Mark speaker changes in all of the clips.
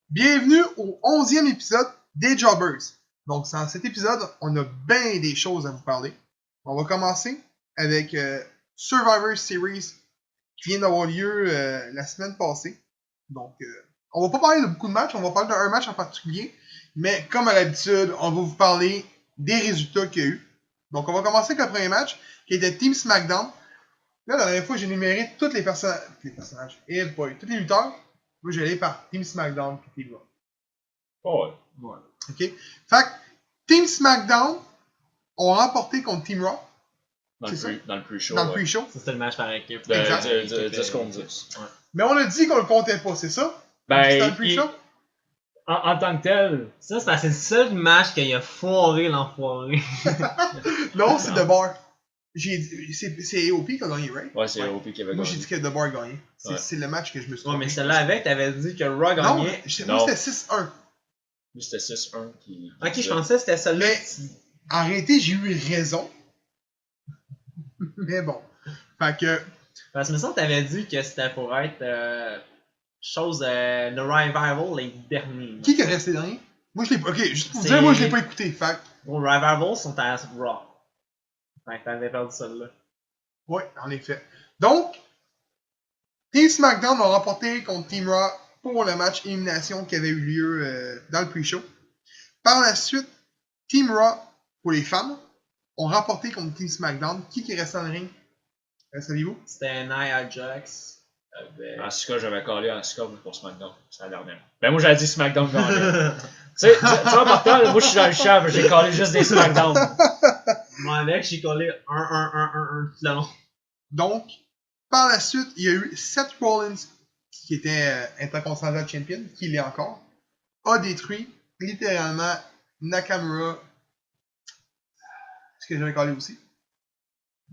Speaker 1: Bienvenue au 11e épisode des Jobbers. Donc, dans cet épisode, on a bien des choses à vous parler. On va commencer avec Survivor Series qui vient d'avoir lieu la semaine passée. Donc, on va pas parler de beaucoup de matchs, on va parler d'un match en particulier. Mais comme à l'habitude, on va vous parler des résultats qu'il y a eu. Donc, on va commencer avec le premier match qui était Team SmackDown. Là, la dernière fois, j'ai numéré tous les personnages. Et boy, tous les lutteurs. Moi, j'ai allé par Team SmackDown et Team Raw.
Speaker 2: Oh
Speaker 1: ouais. OK? Fait que Team SmackDown ont remporté contre Team Raw.
Speaker 2: Dans le pre-show.
Speaker 1: Dans le pre-show.
Speaker 3: C'était le match par équipe.
Speaker 2: 10 contre 10.
Speaker 3: Ouais.
Speaker 1: Mais on a dit qu'on le comptait pas, c'est ça?
Speaker 2: Ben,
Speaker 1: dans le pre-show?
Speaker 2: En tant que tel.
Speaker 3: Ça, c'est le seul match qu'il a foiré l'enfoiré.
Speaker 1: Non, c'est The Bar. C'est AOP qui a gagné, right?
Speaker 2: Ouais, c'est AOP qui avait gagné.
Speaker 1: Moi, j'ai dit que The Bar a gagné.
Speaker 2: Ouais.
Speaker 1: C'est le match que je me suis
Speaker 3: Ouais,
Speaker 1: trompé.
Speaker 3: mais celle-là avec, t'avais dit que Raw gagnait.
Speaker 1: Non, moi, c'était 6-1.
Speaker 2: Lui, c'était 6-1 qui.
Speaker 3: Ok, je pensais que c'était celle-là.
Speaker 1: Mais, en réalité, j'ai eu raison. Mais bon. Fait que.
Speaker 3: Parce que me semble que t'avais dit que c'était pour être le Revival les derniers.
Speaker 1: Qui est resté dernier? Moi, je l'ai pas. Ok, juste pour dire, moi, je l'ai pas écouté. Fait que.
Speaker 3: Bon, Revival sont à Raw. Fait que t'avais perdu celle-là.
Speaker 1: Ouais, en effet. Donc, Team SmackDown a remporté contre Team Raw pour le match élimination qui avait eu lieu dans le pre-show. Par la suite, Team Raw, pour les femmes, ont remporté contre Team SmackDown. Qui est resté dans le ring? Savez-vous?
Speaker 3: C'était Nia Jax.
Speaker 2: Asuka, j'avais collé Asuka pour SmackDown. C'est la dernière. Ben, moi, j'avais dit SmackDown gagnait. Tu sais, en partant, moi, je suis dans le champ, j'ai collé juste des SmackDown.
Speaker 3: Moi, avec, j'ai collé 1 tout le long.
Speaker 1: Donc, par la suite, il y a eu Seth Rollins, qui était Intercontinental Champion, qui l'est encore, a détruit littéralement Nakamura. Est-ce que j'avais collé aussi?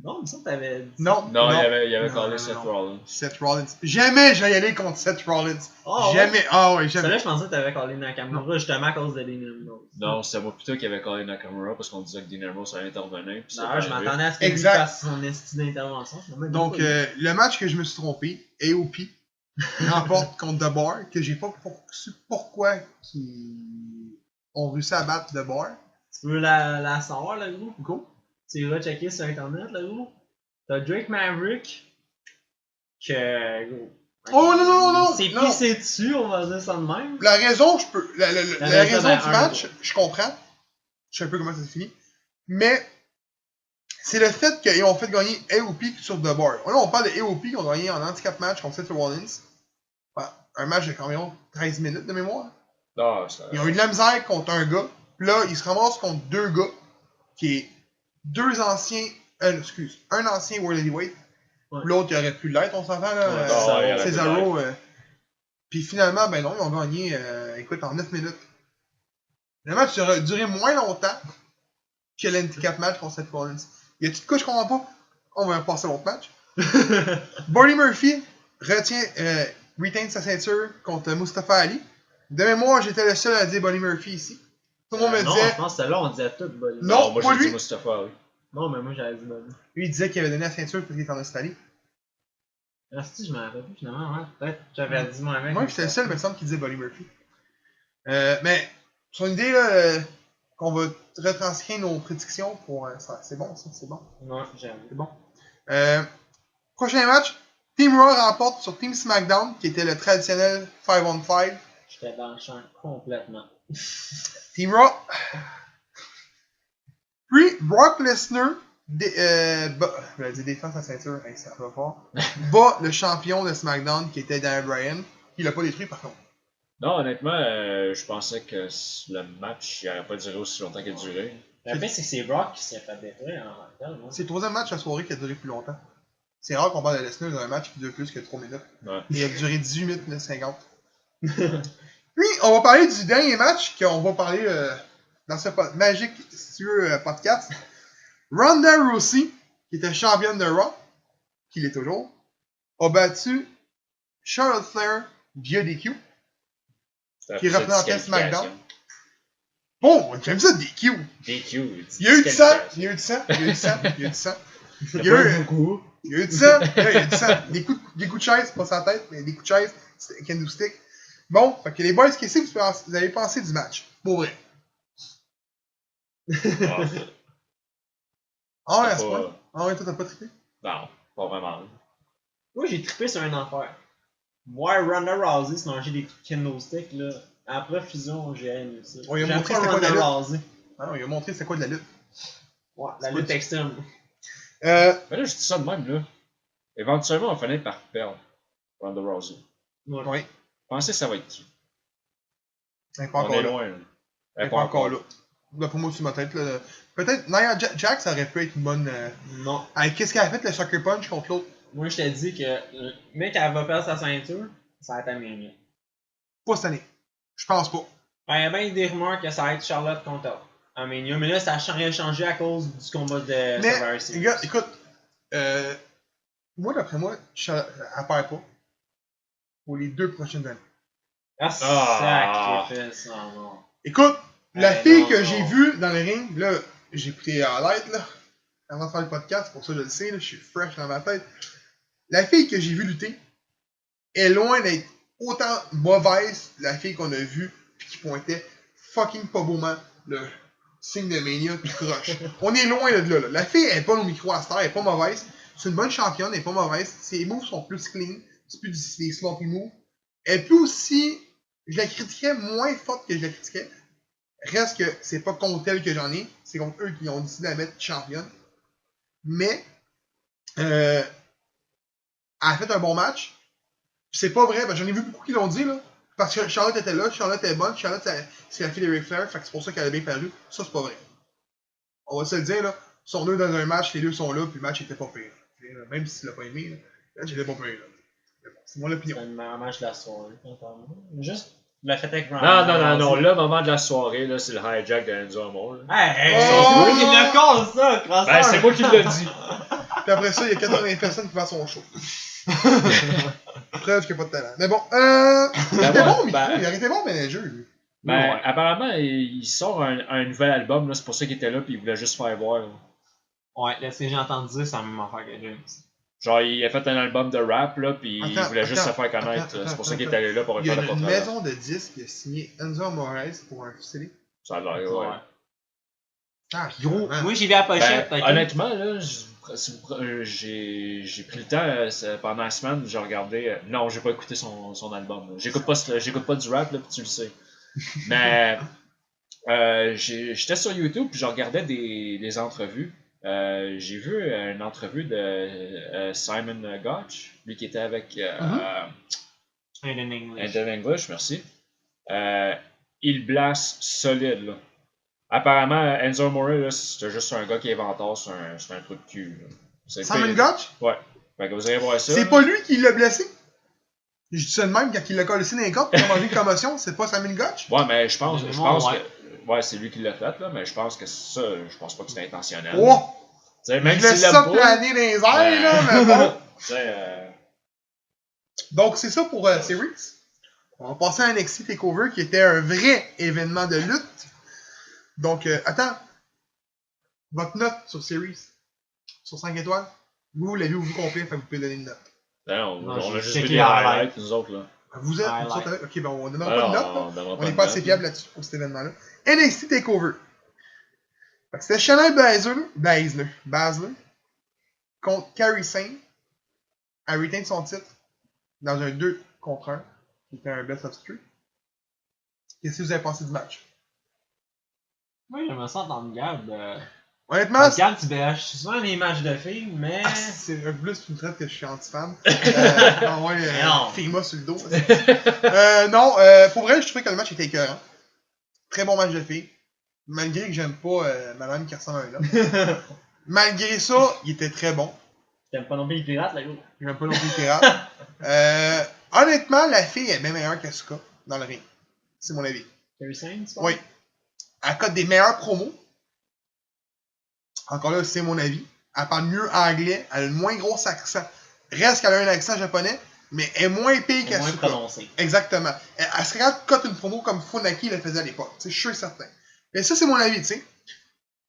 Speaker 3: Non, il me semble que t'avais dit.
Speaker 1: Non,
Speaker 2: il avait collé Seth Rollins.
Speaker 1: Seth Rollins. Jamais je vais y aller contre Seth Rollins.
Speaker 3: Oh,
Speaker 1: jamais.
Speaker 3: Ouais.
Speaker 1: Ah ouais, jamais.
Speaker 3: Celle-là, je pensais que t'avais collé Nakamura justement à cause de Dean Ambrose.
Speaker 2: Non, c'était moi plutôt qui avait collé Nakamura parce qu'on disait que Dean Ambrose allait intervenir.
Speaker 3: Non, je m'attendais à ce qu'il fasse son esti d'intervention.
Speaker 1: Donc, le match que je me suis trompé, AOP remporte contre The Bar, que j'ai pas su pourquoi ils ont réussi à battre The Bar.
Speaker 3: Tu veux la savoir, là, gros?
Speaker 1: Go.
Speaker 3: Tu vas checker sur internet, là, gros? T'as Drake Maverick que, gros.
Speaker 1: Oh non!
Speaker 3: C'est pissé dessus, on va dire ça de même.
Speaker 1: La raison, je peux. La raison du match,
Speaker 3: gros.
Speaker 1: je comprends. Je sais un peu comment ça s'est fini. Mais c'est le fait qu'ils ont fait gagner AOP sur The Bar. Là, on parle de AOP qui ont gagné en handicap match contre Seth Rollins. Un match de environ 13 minutes de mémoire.
Speaker 2: Non,
Speaker 1: Ils ont eu de la misère contre un gars. Puis là, ils se ramassent contre deux gars qui est un ancien World Heavyweight. Ouais. L'autre, il aurait pu l'être, on s'entend là. Cesaro. Puis finalement, ben non, ils ont gagné, écoute, en 9 minutes. Le match aurait duré moins longtemps que l'handicap match contre Seth Rollins. Y a-t-il de quoi je comprends pas? On va passer à l'autre match. Buddy Murphy retain sa ceinture contre Mustafa Ali. De mémoire, j'étais le seul à dire Buddy Murphy ici. Tout le monde me disait.
Speaker 3: Non, je pense que là, on disait tout Buddy.
Speaker 1: Non,
Speaker 2: moi j'ai dit Mustafa Ali.
Speaker 3: Non, mais moi j'avais dit Buddy.
Speaker 1: Lui, il disait qu'il avait donné la ceinture parce qu'il était en Australie.
Speaker 3: Si, je m'en rappelle plus finalement, ouais. Peut-être j'avais dit moi-même.
Speaker 1: Moi, j'étais le seul, il me semble, qui disait Buddy Murphy. Mais, son idée, là, qu'on va retranscrire nos prédictions pour ça. C'est bon, ça, c'est bon.
Speaker 3: Ouais, j'aime.
Speaker 1: C'est bon. Prochain match, Team Raw remporte sur Team SmackDown, qui était le traditionnel 5-on-5.
Speaker 3: J'étais dans le champ complètement.
Speaker 1: Team Raw. Puis, Brock Lesnar, je vais dire défend sa ceinture, ça va fort, bat le champion de SmackDown, qui était Daniel Bryan, qui l'a pas détruit par contre.
Speaker 2: Non, honnêtement, je pensais que le match n'aurait pas duré aussi longtemps qu'il a duré.
Speaker 3: Le pire, c'est que c'est Brock qui s'est fait détruire en tant que tel.
Speaker 1: C'est le troisième match de la soirée qui a duré plus longtemps. C'est rare qu'on parle de Lesnar dans un match qui dure plus que 3 minutes.
Speaker 2: Ouais.
Speaker 1: Il a duré 18 minutes 50. Puis, on va parler du dernier match qu'on va parler dans ce magique podcast. Ronda Rousey, qui était championne de Raw, qui l'est toujours, a battu Charlotte Flair via DQ, qui représentait SmackDown. Bon, j'aime ça, DQ.
Speaker 2: DQ.
Speaker 1: Il y a eu du sang, il y a eu du sang, il y a eu du sang, il y a eu du sang. Il y a eu beaucoup. Il y a eu du sang, il y a eu du sang. Des coups de chaise, pas sans tête, mais des coups de chaise, c'était kendo stick. Bon, fait que les boys, qu'est-ce que vous avez pensé du match? Pour vrai. Ah ouais, à ce point. Ah ouais, toi, t'as pas trippé?
Speaker 2: Non, pas vraiment.
Speaker 3: Moi, j'ai trippé sur un enfer. Moi, Ronda Rousey se manger des kendo sticks, là. Après fusion, j'ai aimé ça.
Speaker 1: Ouais, il a
Speaker 3: J'aime
Speaker 1: montré
Speaker 3: pas
Speaker 1: c'était quoi de la
Speaker 3: Ronda
Speaker 1: lutte.
Speaker 3: Rousey.
Speaker 1: Ah non, il a montré c'est quoi de la lutte.
Speaker 3: Ouais, la lutte extrême.
Speaker 2: Mais là, je dis ça de même, là. Éventuellement, on finit par perdre Ronda Rousey.
Speaker 1: Oui.
Speaker 2: Pensez que ça va être qui?
Speaker 1: Elle n'est pas
Speaker 2: On
Speaker 1: encore
Speaker 2: est
Speaker 1: là.
Speaker 2: loin, là.
Speaker 1: Elle n'est pas encore là. Là, pour moi, sur ma tête, là. Peut-être Nia Jax, ça aurait pu être une bonne.
Speaker 3: Non.
Speaker 1: Avec qu'est-ce qu'elle a fait, le Sucker Punch contre l'autre?
Speaker 3: Moi, je t'ai dit que le mec, elle va perdre sa ceinture, ça va être Amélie.
Speaker 1: Pas cette année. Je pense pas.
Speaker 3: Il y a bien des rumeurs que ça va être Charlotte contre Amélie, mais là, ça n'a rien changé à cause du combat de Survivor Series.
Speaker 1: Les gars, écoute, moi, d'après moi, elle perd pas pour les 2 prochaines années.
Speaker 3: Ah, sacrifice, non.
Speaker 1: Écoute, la fille
Speaker 3: non,
Speaker 1: que
Speaker 3: non.
Speaker 1: j'ai vue dans le ring, là, j'ai écouté Highlight, là, avant de faire le podcast, c'est pour ça que je le sais, là, je suis fresh dans ma tête. La fille que j'ai vue lutter est loin d'être autant mauvaise la fille qu'on a vue puis qui pointait fucking pas beaument le signe de Mania puis croche. On est loin de là. La fille elle est pas au micro à star, elle est pas mauvaise. C'est une bonne championne, elle est pas mauvaise. Ses moves sont plus clean, c'est plus des sloppy moves. Elle est plus aussi. Je la critiquais moins forte que je la critiquais. Reste que c'est pas contre elle que j'en ai, c'est contre eux qui ont décidé de la mettre championne. Mais elle a fait un bon match. C'est pas vrai, j'en ai vu beaucoup qui l'ont dit, là. Parce que Charlotte était là, Charlotte est bonne, Charlotte c'est la fille de Ric Flair, fait que c'est pour ça qu'elle a bien paru. Ça, c'est pas vrai. On va se le dire, là. Ils sont deux dans un match, les deux sont là, puis le match était pas pire. Même si tu l'as pas aimé, là, le match était pas pire, là. C'est mon opinion.
Speaker 3: C'est le meilleur match de la soirée. Juste la fête avec
Speaker 2: Non, le moment de la soirée, là, c'est le hijack de Enzo Amore.
Speaker 3: Hey, c'est moi qui le cause, ça, crosseur.
Speaker 2: Ben, c'est moi qui l'ai dit.
Speaker 1: Puis après ça, il y a 80 personnes qui font son show. Preuve qu'il n'y a pas de talent. Mais bon, il était bon, Miko. Il aurait été bon manager, lui.
Speaker 2: Ben,
Speaker 3: ouais.
Speaker 2: apparemment, il sort un nouvel album, là, c'est pour ça qu'il était là, puis il voulait juste faire voir. Là.
Speaker 3: Ouais, là, ce que j'ai entendu dire, c'est la même affaire que James.
Speaker 2: Genre, il a fait un album de rap, là, puis il voulait juste se faire connaître. C'est pour ça qu'il est allé là pour
Speaker 1: il y a
Speaker 2: faire le
Speaker 1: une
Speaker 2: contrat.
Speaker 1: maison de disques qui a signé Enzo Amore pour un CD.
Speaker 2: Ça a l'air, ouais.
Speaker 1: Ah,
Speaker 3: gros, moi j'ai vu la pochette.
Speaker 2: Ben, honnêtement, là, j'ai pris le temps pendant la semaine, j'ai regardé. Non, j'ai pas écouté son album. J'écoute pas du rap, là, puis tu le sais. Mais j'étais sur YouTube, puis je regardais des entrevues. J'ai vu une entrevue de Simon Gotch, lui qui était avec
Speaker 3: Aiden English.
Speaker 2: Aiden English, merci. Il blasse solide, là. Apparemment, Enzo Amore, c'était juste un gars qui est inventard, c'est un truc de cul.
Speaker 1: Simon Gotch?
Speaker 2: Ouais. Fait que vous allez voir ça.
Speaker 1: C'est pas lui qui l'a blessé? Je dis ça de même, quand il l'a collé dans les côtes pour manger une commotion, c'est pas Simon Gotch?
Speaker 2: Ouais, mais je pense
Speaker 3: ouais.
Speaker 2: que. Ouais, c'est lui qui l'a fait, là, mais je pense que ça, je pense pas que c'était intentionnel.
Speaker 1: Oh!
Speaker 2: Même
Speaker 1: je laisse ça planer dans les airs, là, mais bon. Donc, c'est ça pour Series. On va passer à NXT TakeOver, qui était un vrai événement de lutte. Donc, attends. Votre note sur Series? Sur 5 étoiles? Vous l'avez vu complet, fait que vous pouvez donner une note.
Speaker 2: Non, on a juste vu les highlights, nous autres, là.
Speaker 1: Vous êtes? Ok, ben on ne donnera pas de note, là. On n'est pas assez fiable là-dessus pour cet événement-là. NXT TakeOver. C'était Shayna Baszler contre Kairi Sane. Elle retain son titre dans un 2 contre 1, qui était un best of 3. Qu'est-ce que vous avez pensé du match?
Speaker 3: Oui, je me sens dans le garde.
Speaker 1: Honnêtement,
Speaker 3: Regarde, tu bêches souvent les matchs de filles, mais.
Speaker 1: Ah, c'est un plus tu me traites que je suis anti-fan. Fille-moi sur le dos. Non, pour vrai, je trouvais que le match était écœurant. Très bon match de filles. Malgré que j'aime pas madame qui ressemble à un homme. Malgré ça, il était très bon.
Speaker 3: T'aimes pas non plus les pirates, là, gros?
Speaker 1: J'aime pas non plus les pirates. Honnêtement, la fille est bien meilleure qu'Asuka dans le ring. C'est mon avis.
Speaker 3: Kairi Sane, tu
Speaker 1: Oui. Elle code des meilleurs promos. Encore là, c'est mon avis. Elle parle mieux anglais. Elle a le moins gros accent. Reste qu'elle a un accent japonais, mais elle est moins pire qu'Asuka.
Speaker 3: Moins prononcé.
Speaker 1: Exactement. Elle serait capable de cote une promo comme Funaki le faisait à l'époque. Je suis sûr et certain. Mais ça, c'est mon avis, tu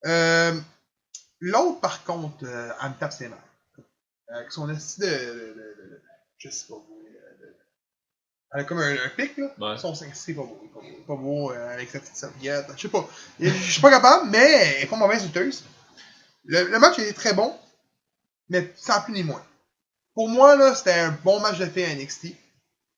Speaker 1: sais. L'autre, par contre, elle me tape ses mains. Avec son style je sais pas, Elle a comme un pic, là.
Speaker 2: Ouais.
Speaker 1: C'est pas beau. Pas beau avec sa petite serviette. Je sais pas. Je suis pas capable, mais elle est pas mauvaise lutteuse. Le match était très bon, mais sans plus ni moins. Pour moi, là, c'était un bon match de filles à NXT.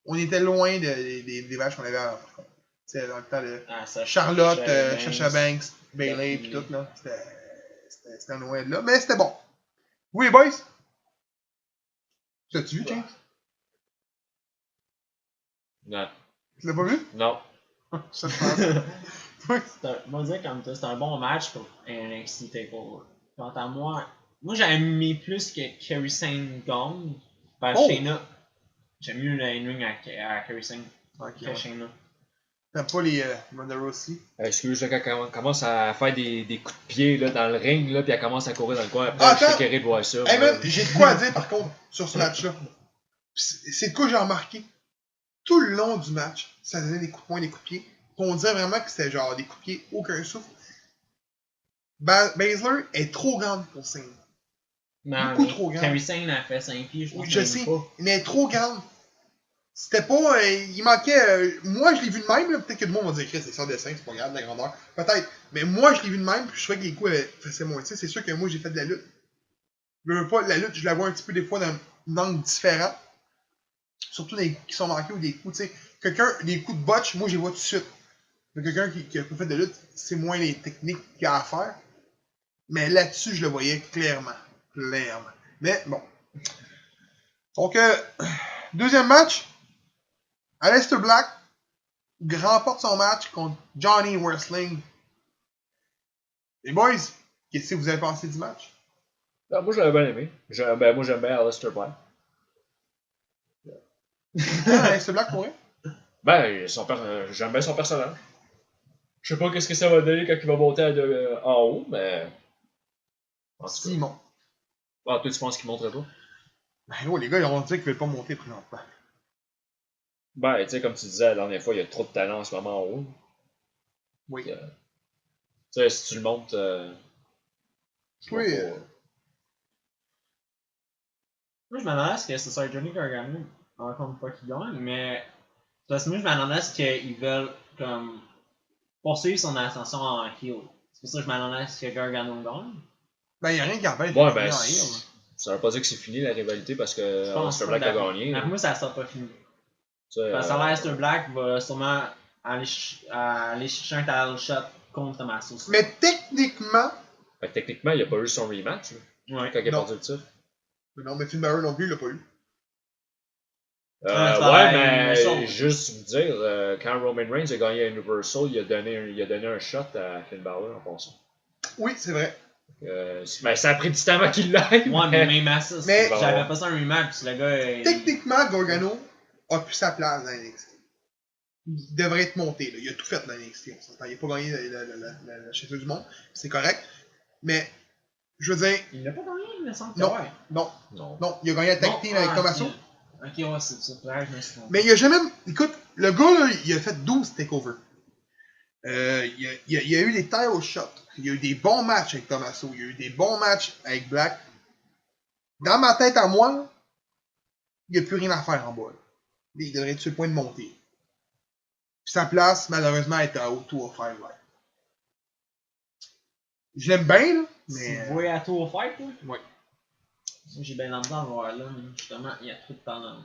Speaker 1: On était loin des matchs qu'on avait avant, par contre. C'était dans le temps de Charlotte, Sasha Banks, Bayley, pis tout, là. C'était loin de là, mais c'était bon. Oui, boys? Tu l'as-tu vu, James?
Speaker 2: Non.
Speaker 1: Tu l'as pas vu?
Speaker 2: Non.
Speaker 1: Ça, je pense. Oui.
Speaker 3: Moi, dire comme toi, c'est un bon match pour un NXT TakeOver. Quant à moi j'avais mis plus que Kerry Sane gagne. Parce que Shayna, j'aime mieux le in-ring à Kerry Sane que Shayna.
Speaker 1: T'aimes pas les Ronda Rousey?
Speaker 2: Excuse, là, quand elle commence à faire des coups de pied là, dans le ring, là, puis elle commence à courir dans le coin. Après, je suis écœuré de voir ça.
Speaker 1: Hey, man, j'ai de quoi à dire par contre sur ce match-là. C'est de quoi j'ai remarqué. Tout le long du match, ça donnait des coups de poing, des coups de pied. On dirait vraiment que c'était genre des coups de pied, aucun souffle. Baszler est trop grande pour Sane. Beaucoup trop grande.
Speaker 3: Kerry Sane a fait 5 pieds, je pense.
Speaker 1: Oui, je sais, mais elle est trop grande. C'était pas. Il manquait. Moi, je l'ai vu de même. Peut-être que le monde va dire que c'est ça dessin, c'est pas grave, la grandeur. Peut-être. Mais moi, je l'ai vu de même. Puis je trouvais que les coups faisaient moins. Tu sais, c'est sûr que moi, j'ai fait de la lutte. Je veux pas, la lutte, je la vois un petit peu des fois dans un angle différent. Surtout des coups qui sont manqués ou des coups, tu sais. Des coups de botch, moi, je les vois tout de suite. Mais quelqu'un qui a pas fait de lutte, c'est moins les techniques qu'il y a à faire. Mais là-dessus, je le voyais clairement. Clairement. Mais bon. Donc, deuxième match. Aleister Black remporte son match contre Johnny Wrestling. Les boys, qu'est-ce que vous avez pensé du match?
Speaker 2: Non, moi, je l'avais bien aimé. Moi, j'aime bien Aleister Black.
Speaker 1: Aleister Black pour vrai?
Speaker 2: J'aime bien son personnage. Je sais pas qu'est-ce que ça va donner quand il va monter en haut, mais...
Speaker 1: Simon.
Speaker 2: Ah, toi, tu penses qu'il monterait pas?
Speaker 1: Ben gros, les gars, ils vont dire qu'ils veulent pas monter présentement.
Speaker 2: Ben, tu sais, comme tu disais la dernière fois, il y a trop de talent en ce moment en haut.
Speaker 1: Oui.
Speaker 2: Tu sais, si tu le montes...
Speaker 3: oui. Moi, je me demandais ce que c'est ça, Johnny Gargano, encore une fois qu'il gagne, mais... Parce que moi, je me demandais ce qu'ils veulent, comme... poursuivre son ascension en heel. C'est pour ça que je me demandais ce que Gargano gagne.
Speaker 1: Ben, il n'y a rien qui empêche.
Speaker 2: Ouais, ben, ça veut pas dire que c'est fini la rivalité parce que Aleister Black a gagné.
Speaker 3: Mais moi, ça sera pas fini. Parce que Aleister Black va sûrement aller chercher un title shot contre Tommaso.
Speaker 1: Mais techniquement...
Speaker 2: Ben, techniquement, il a pas eu son rematch là, quand il a perdu le titre.
Speaker 1: Mais non, mais Finn Balor non plus, il l'a pas eu.
Speaker 2: Mais juste vous dire, quand Roman Reigns a gagné à Universal, il a donné un shot à Finn Balor en passant.
Speaker 1: Oui, c'est vrai.
Speaker 2: Mais ça a pris du temps avant qu'il l'aille.
Speaker 3: Ouais, mais même à ça, j'avais pas ça un rematch, le gars...
Speaker 1: Techniquement, Gargano a plus sa place dans NXT. Il devrait être monté, là. Il a tout fait dans NXT, on s'entend. Il n'a pas gagné la championnat du monde, c'est correct. Mais, je veux dire...
Speaker 3: Il l'a pas gagné, il me semble.
Speaker 1: Non, il a gagné la tag team avec Tommaso.
Speaker 3: Ok, ouais, c'est ça.
Speaker 1: Mais il a jamais... Écoute, le gars, là, il a fait 12 takeovers. Il y a eu des title shots. Il y a eu des bons matchs avec Tommaso. Il y a eu des bons matchs avec Black. Dans ma tête à moi, là, il n'y a plus rien à faire en bas. Là. Il devrait être sur le point de monter. Puis sa place, malheureusement, est à Tour 5. Ouais. Je l'aime bien, là. Mais...
Speaker 3: Tu vois à Tour 5, toi?
Speaker 1: Oui.
Speaker 3: J'ai bien l'envie d'en voir là, mais justement, il y a trop de talent.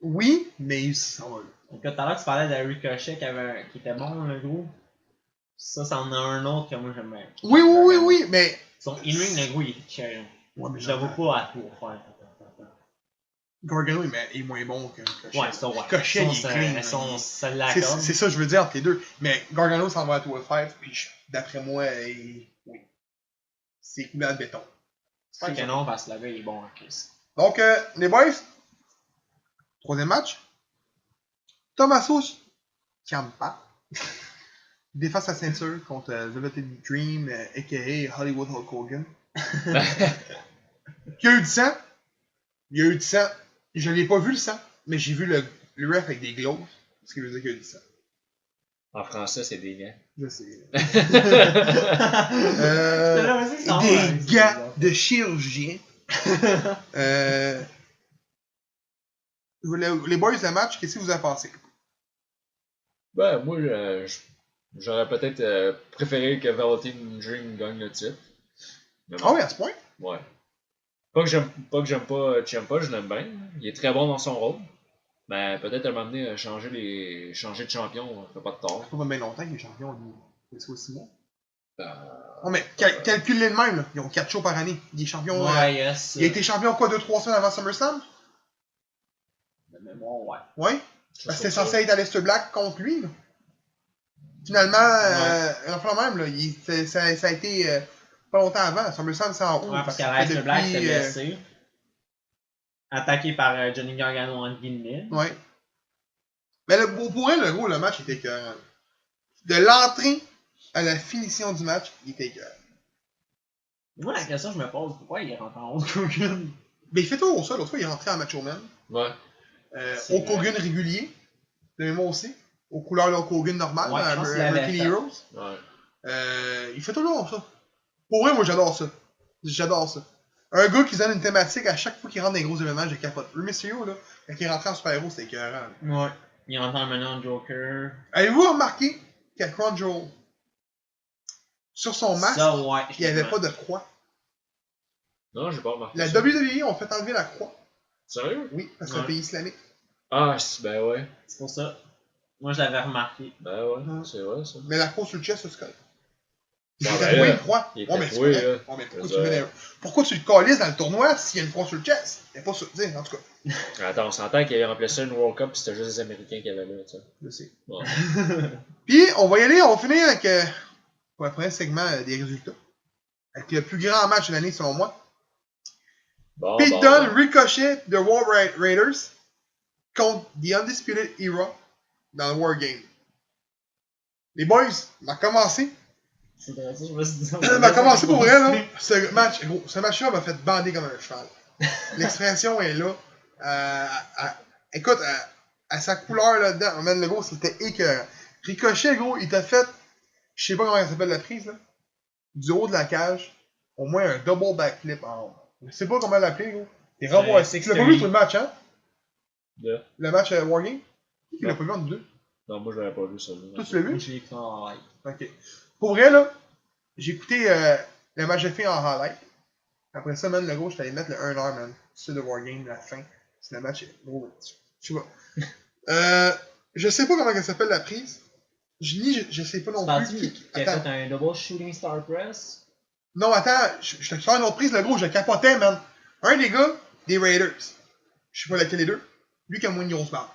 Speaker 1: Oui, mais il s'en va là.
Speaker 3: Donc, tout à l'heure, tu parlais de Ricochet qui était bon, le gros. Ça en a un autre que moi j'aime bien.
Speaker 1: Oui, mais.
Speaker 3: Son in-ring, le gros, il est cher.
Speaker 1: Ouais, mais
Speaker 3: je le vois pas à Tour 5.
Speaker 1: Gargano est moins bon que Ricochet.
Speaker 3: Ouais, ça, ouais.
Speaker 1: Ricochet, il est clean. C'est ça, je veux dire entre les deux. Mais Gargano s'en va à Tour 5, puis d'après moi, oui. C'est coulé à béton.
Speaker 3: C'est pas que non, parce que le gars, il est bon en Chris.
Speaker 1: Donc, les boys, troisième match. Tommaso Ciampa défend sa ceinture contre Velvet Dream, a.k.a. Hollywood Hulk Hogan. Il y a eu du sang. Je l'ai pas vu le sang, mais j'ai vu le ref avec des gloves, ce qui veut dire qu'il y a eu du sang.
Speaker 2: En français, c'est des gants.
Speaker 1: Je sais. Des gants de chirurgien. Les boys, le match, qu'est-ce que vous avez pensé?
Speaker 2: Ben, moi, j'aurais peut-être préféré que Velveteen Dream gagne le titre.
Speaker 1: Ah oui, à ce point?
Speaker 2: Ouais. Pas que j'aime pas Ciampa, je l'aime bien. Il est très bon dans son rôle. Mais peut-être à un moment donné, changer de champion, ça fait pas de tort.
Speaker 1: Ça fait pas bien longtemps qu'il est champion, c'est aussi bon. Non, mais calculez de même, là. Ils ont 4 shows par année. Il est champion.
Speaker 3: Ouais, yes.
Speaker 1: Il a été champion quoi, 2-3 semaines avant SummerSlam?
Speaker 3: De mémoire, ouais.
Speaker 1: Ouais. Parce que c'était censé être Aleister Black contre lui, là. Finalement, enfin même, là, ça a été pas longtemps avant. SummerSlam, c'est en haut.
Speaker 3: Ouais, parce qu'Aleister Black s'est blessé. Attaqué par Johnny Gargano en guillemets.
Speaker 1: Ouais. Mais pour elle, le gros, le match était écœurant. De l'entrée à la finition du match, il était écœurant.
Speaker 3: Moi, la question que je me pose, pourquoi il rentre en Hulk Hogan?
Speaker 1: Mais il fait toujours ça. L'autre fois, il est rentré en Macho Man.
Speaker 2: Ouais.
Speaker 1: Hulk Hogan régulier. De mémoire aussi. Aux couleurs de Hulk Hogan normal.
Speaker 3: Ouais,
Speaker 1: American Heroes.
Speaker 2: Ouais.
Speaker 1: Il fait toujours ça. Pour vrai, moi, j'adore ça. J'adore ça. Un gars qui donne une thématique à chaque fois qu'il rentre dans les gros événements, je capote. Le Mysterio, là, quand il est rentré en super-héros, c'était écœurant.
Speaker 3: Ouais. Il rentre en menant Joker.
Speaker 1: Avez-vous remarqué qu'à Crown Jewel, sur son masque,
Speaker 3: ça, ouais,
Speaker 1: il n'y avait pas de croix?
Speaker 2: Non, j'ai pas remarqué.
Speaker 1: La
Speaker 2: ça.
Speaker 1: WWE ont fait enlever la croix.
Speaker 2: Sérieux?
Speaker 1: Oui, parce que c'est un pays islamique.
Speaker 2: Ah, ben ouais.
Speaker 3: C'est pour ça. Moi, je l'avais remarqué.
Speaker 2: Ben ouais, c'est vrai ça.
Speaker 1: Mais la croix sur le chest, c'est correct. Il
Speaker 2: Ah,
Speaker 1: était
Speaker 2: ben
Speaker 1: troué
Speaker 2: là,
Speaker 1: une croix.
Speaker 2: il
Speaker 1: Ouais, mais
Speaker 2: était
Speaker 1: c'est
Speaker 2: troué,
Speaker 1: correct.
Speaker 2: là.
Speaker 1: Ouais, mais pourquoi tu le calises dans le tournoi s'il y a une croix sur le chest? Il n'y a pas sur. En tout cas.
Speaker 2: Attends, on s'entend qu'il avait remplacé une World Cup pis c'était juste les Américains qui avaient là, tu sais.
Speaker 1: Je sais.
Speaker 2: Ouais.
Speaker 1: Puis, on va y aller, on va finir avec pour le premier segment des résultats. Avec le plus grand match de l'année, selon moi.
Speaker 2: Bon,
Speaker 1: Pete Dunne, Ricochet de War Raiders contre The Undisputed Era dans le War Game. Les boys, on va commencer.
Speaker 3: C'est vrai, ça, je me suis dit.
Speaker 1: On va commencer pour vrai, là. Ce match-là m'a fait bander comme un cheval. L'expression est là. Écoute, à sa couleur là-dedans, le gros, c'était écœurant. Ricochet, gros, il t'a fait, je sais pas comment ça s'appelle la prise, là. Du haut de la cage, au moins un double backflip en haut. Je sais pas comment l'appeler, gros. T'es revoir. Tu l'as pas vu tout le match, hein?
Speaker 2: Yeah.
Speaker 1: Le match Wargame? Qui l'a pas vu entre deux?
Speaker 2: Non, moi je l'avais pas vu ça.
Speaker 1: Toi, tu l'as vu?
Speaker 3: J'ai écrit en live.
Speaker 1: Ok. Pour vrai, là, j'ai écouté le match de filles en highlight. Après ça, man, le gros, je t'allais mettre le 1h, man. C'est le Wargame, la fin. C'est le match. Gros, tu vois. Je sais pas comment elle s'appelle la prise. Je sais pas non plus.
Speaker 3: Tu as fait un double shooting star press?
Speaker 1: Non, attends, je te fais une autre prise, le gros, je capotais, man. Un des gars, des Raiders. Je sais pas laquelle des deux. Lui qui a moins de grosse barbe.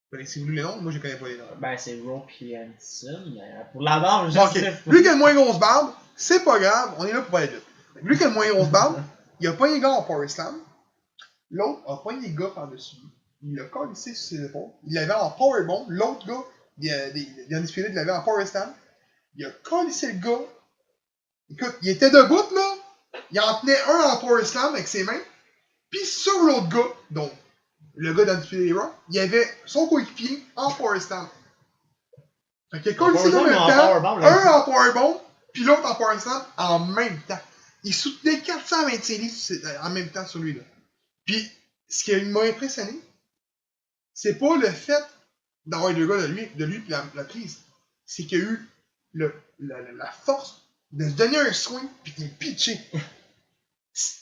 Speaker 1: Connaissez-vous les noms? Moi, je connais pas les noms.
Speaker 3: Ben, c'est Rocky Hanson, mais pour la barbe, je
Speaker 1: sais pas. Lui qui a le moins grosse barbe, c'est pas grave, on est là pour aller vite. Lui qui a le moins grosse barbe, il a pas les gars en Power Slam. L'autre a pas les gars par-dessus lui. Il l'a collé sur ses épaules. Il l'avait en Powerbomb. L'autre gars, il a disputé, il l'avait en Power Slam. Il a collé le gars. Écoute, il était debout, là. Il en tenait un en Power Slam avec ses mains. Puis sur l'autre gars, donc le gars d'Undisputed Era, il y avait son coéquipier en Power Slam. Fait qu'il a collé en même temps. Un en Powerbomb, puis l'autre en Power Slam en même temps. Il soutenait 425 livres en même temps sur lui, là. Puis, ce qui m'a impressionné, c'est pas le fait d'avoir deux gars de lui pis la prise. C'est qu'il y a eu la force de se donner un swing pis de le pitcher.